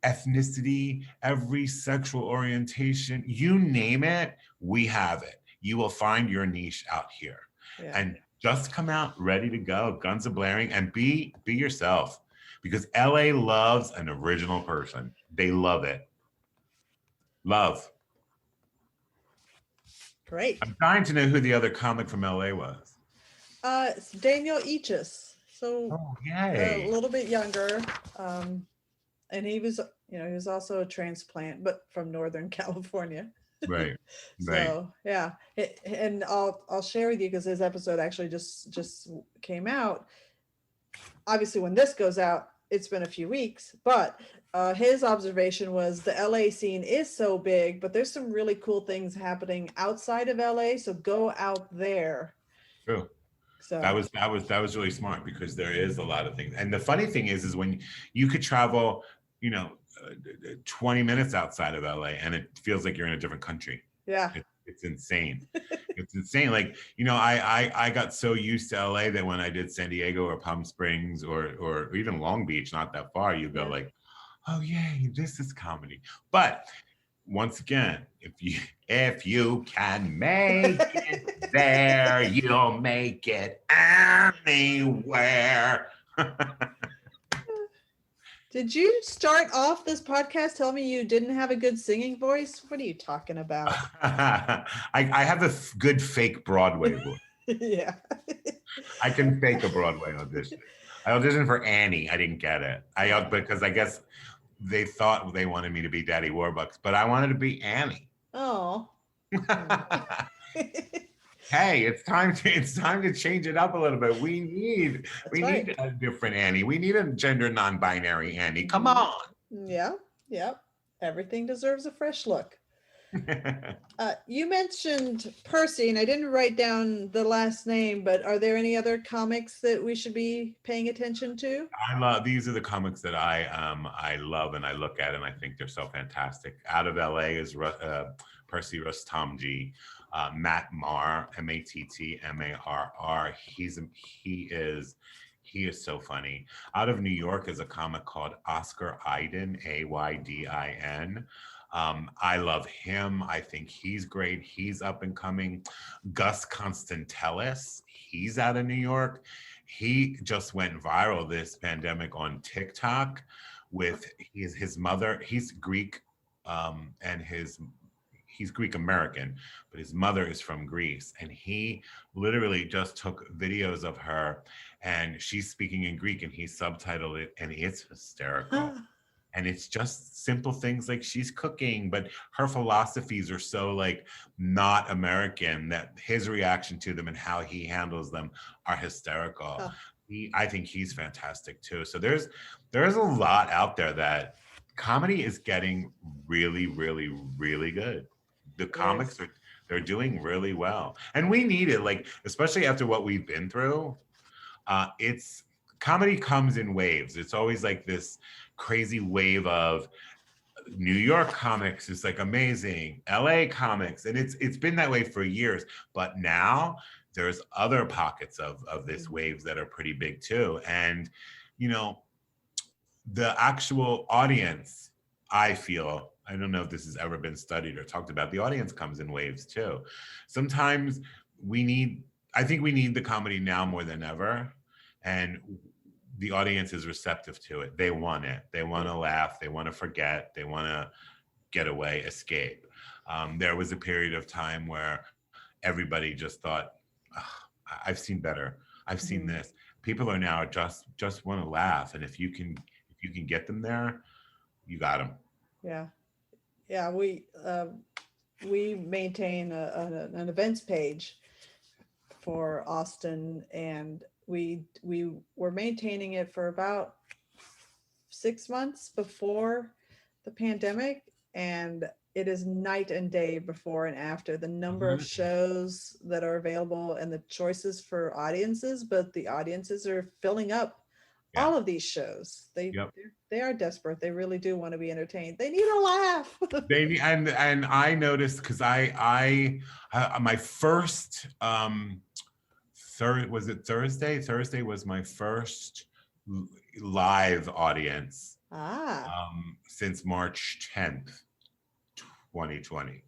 ethnicity, every sexual orientation, you name it, we have it. You will find your niche out here. Yeah. And just come out ready to go, guns are blaring, and be yourself, because LA loves an original person. They love it. Love. Great. I'm dying to know who the other comic from LA was. It's Daniel Ichis. So a little bit younger. And he was, he was also a transplant, but from Northern California. Right. So yeah, and I'll share with you, because his episode actually just came out. Obviously, when this goes out, it's been a few weeks, but his observation was the LA scene is so big, but there's some really cool things happening outside of LA. So go out there. True. So that was really smart, because there is a lot of things. And the funny thing is when you could travel, 20 minutes outside of LA and it feels like you're in a different country. Yeah. It's insane. It's insane. Like, I got so used to LA that when I did San Diego or Palm Springs or even Long Beach, not that far, you go like, oh yay, this is comedy. But once again, if you can make it there, you'll make it anywhere. Did you start off this podcast telling me you didn't have a good singing voice? What are you talking about? I have a good fake Broadway voice. Yeah. I can fake a Broadway audition. I auditioned for Annie. I didn't get it. Because I guess they thought they wanted me to be Daddy Warbucks, but I wanted to be Annie. Oh. Hey, it's time to change it up a little bit. We need a different Annie. We need a gender non-binary Annie. Come on. Yeah. Everything deserves a fresh look. You mentioned Percy, and I didn't write down the last name, but are there any other comics that we should be paying attention to? These are the comics that I love and I look at and I think they're so fantastic. Out of LA is Percy Rustomji, Matt Marr, Mattmarr. He is so funny. Out of New York is a comic called Oscar Aydin, Aydin. I love him. I think he's great. He's up and coming. Gus Constantellis, he's out of New York. He just went viral this pandemic on TikTok with his mother. He's Greek, and he's Greek American, but his mother is from Greece. And he literally just took videos of her and she's speaking in Greek and he subtitled it, and it's hysterical. And it's just simple things like she's cooking, but her philosophies are so like not American that his reaction to them and how he handles them are hysterical. I think he's fantastic too. So there's a lot out there that comedy is getting really, really, really good. The comics they're doing really well. And we need it, like, especially after what we've been through. Comedy comes in waves. It's always like this crazy wave of New York comics is like amazing, LA comics, and it's been that way for years. But now there's other pockets of this waves that are pretty big too. And the actual audience, I feel, I don't know if this has ever been studied or talked about, the audience comes in waves too. Sometimes I think we need the comedy now more than ever. And the audience is receptive to it. They want it. They want to laugh. They want to forget. They want to get away, escape. There was a period of time where everybody just thought, I've seen better. I've seen this. People are now just want to laugh. And if you can get them there, you got them. Yeah. We maintain an events page for Austin, and we were maintaining it for about 6 months before the pandemic, and it is night and day before and after the number of shows that are available and the choices for audiences, but the audiences are filling up all of these shows. They are desperate. They really do want to be entertained. They need a laugh. And I noticed, because I my first was it Thursday? Thursday was my first live audience since March 10th, 2020.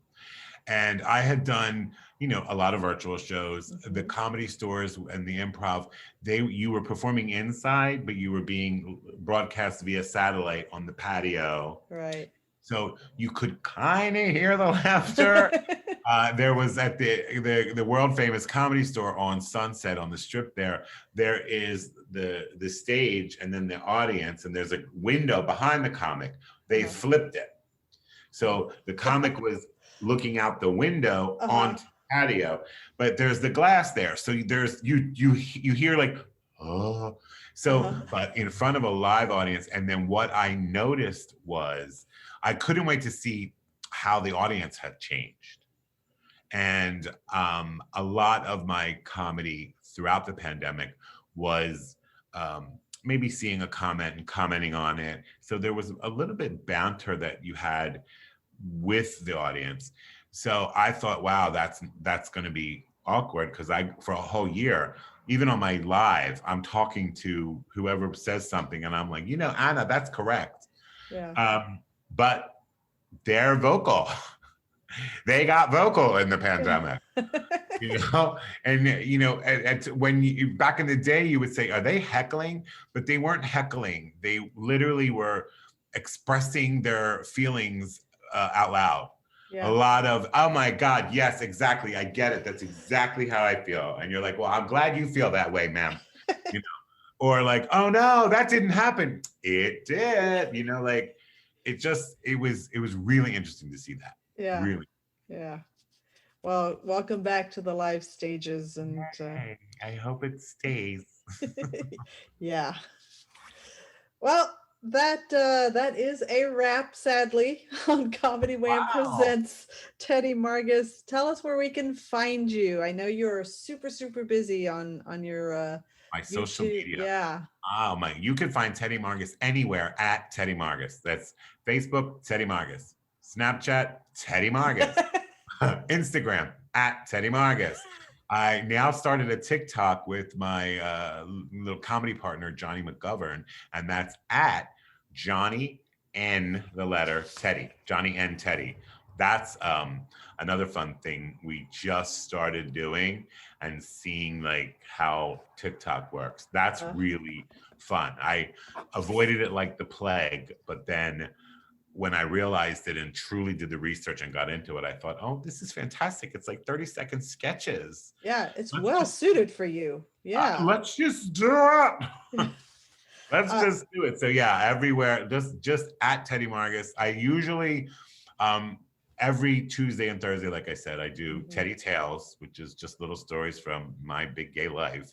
And I had done, a lot of virtual shows. The Comedy Stores and the Improv, you were performing inside, but you were being broadcast via satellite on the patio. Right. So you could kind of hear the laughter. There was at the world famous Comedy Store on Sunset on the Strip there is the stage and then the audience, and there's a window behind the comic. They flipped it. So the comic was looking out the window onto the patio, but there's the glass there. So there's you hear like, oh. So but in front of a live audience. And then what I noticed was I couldn't wait to see how the audience had changed. And a lot of my comedy throughout the pandemic was maybe seeing a comment and commenting on it. So there was a little bit banter that you had with the audience. So I thought, wow, that's going to be awkward, because for a whole year, even on my live, I'm talking to whoever says something and I'm like, Anna, that's correct. Yeah. But they're vocal. They got vocal in the pandemic. And when you back in the day, you would say, are they heckling? But they weren't heckling. They literally were expressing their feelings out loud. A lot of, oh my God, yes, exactly. I get it. That's exactly how I feel. And you're like, well, I'm glad you feel that way, ma'am. Or like, oh no, that didn't happen. It did. Like it was really interesting to see that. Yeah. Really. Yeah. Well, welcome back to the live stages, and I hope it stays. yeah. Well, that is a wrap, sadly, on Comedy Wham Presents. Teddy Margas, tell us where we can find you. I know you're super, super busy on your my YouTube. Social media. Yeah. Oh my! You can find Teddy Margas anywhere at Teddy Margas. That's Facebook, Teddy Margas. Snapchat, Teddy Margas. Instagram at Teddy Margas. I now started a TikTok with my little comedy partner, Johnny McGovern, and that's at Johnny N, the letter Teddy, Johnny N Teddy. That's another fun thing we just started doing and seeing like how TikTok works. That's really fun. I avoided it like the plague, but then when I realized it and truly did the research and got into it, I thought, oh, this is fantastic. It's like 30-second sketches. Yeah, it's well suited for you. Yeah. Let's just do it. Let's just do it. So yeah, everywhere, just at Teddy Margas. I usually, every Tuesday and Thursday, like I said, I do Teddy Tales, which is just little stories from my big gay life.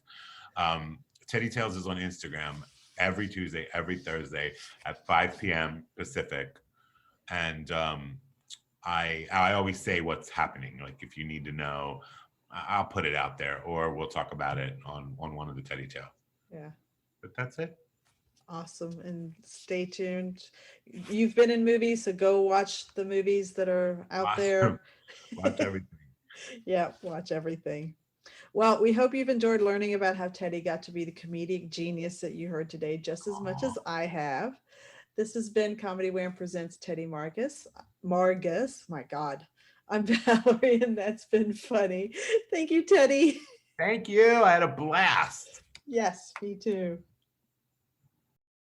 Teddy Tales is on Instagram every Tuesday, every Thursday at 5 p.m. Pacific. And I always say what's happening. Like if you need to know, I'll put it out there, or we'll talk about it on one of the Teddy Tales. Yeah. But that's it. Awesome. And stay tuned. You've been in movies, so go watch the movies that are out there. Watch everything. Yeah, watch everything. Well, we hope you've enjoyed learning about how Teddy got to be the comedic genius that you heard today, just as much as I have. This has been Comedy Wham Presents Teddy Margas. My God. I'm Valerie, and that's been funny. Thank you, Teddy. Thank you. I had a blast. Yes, me too.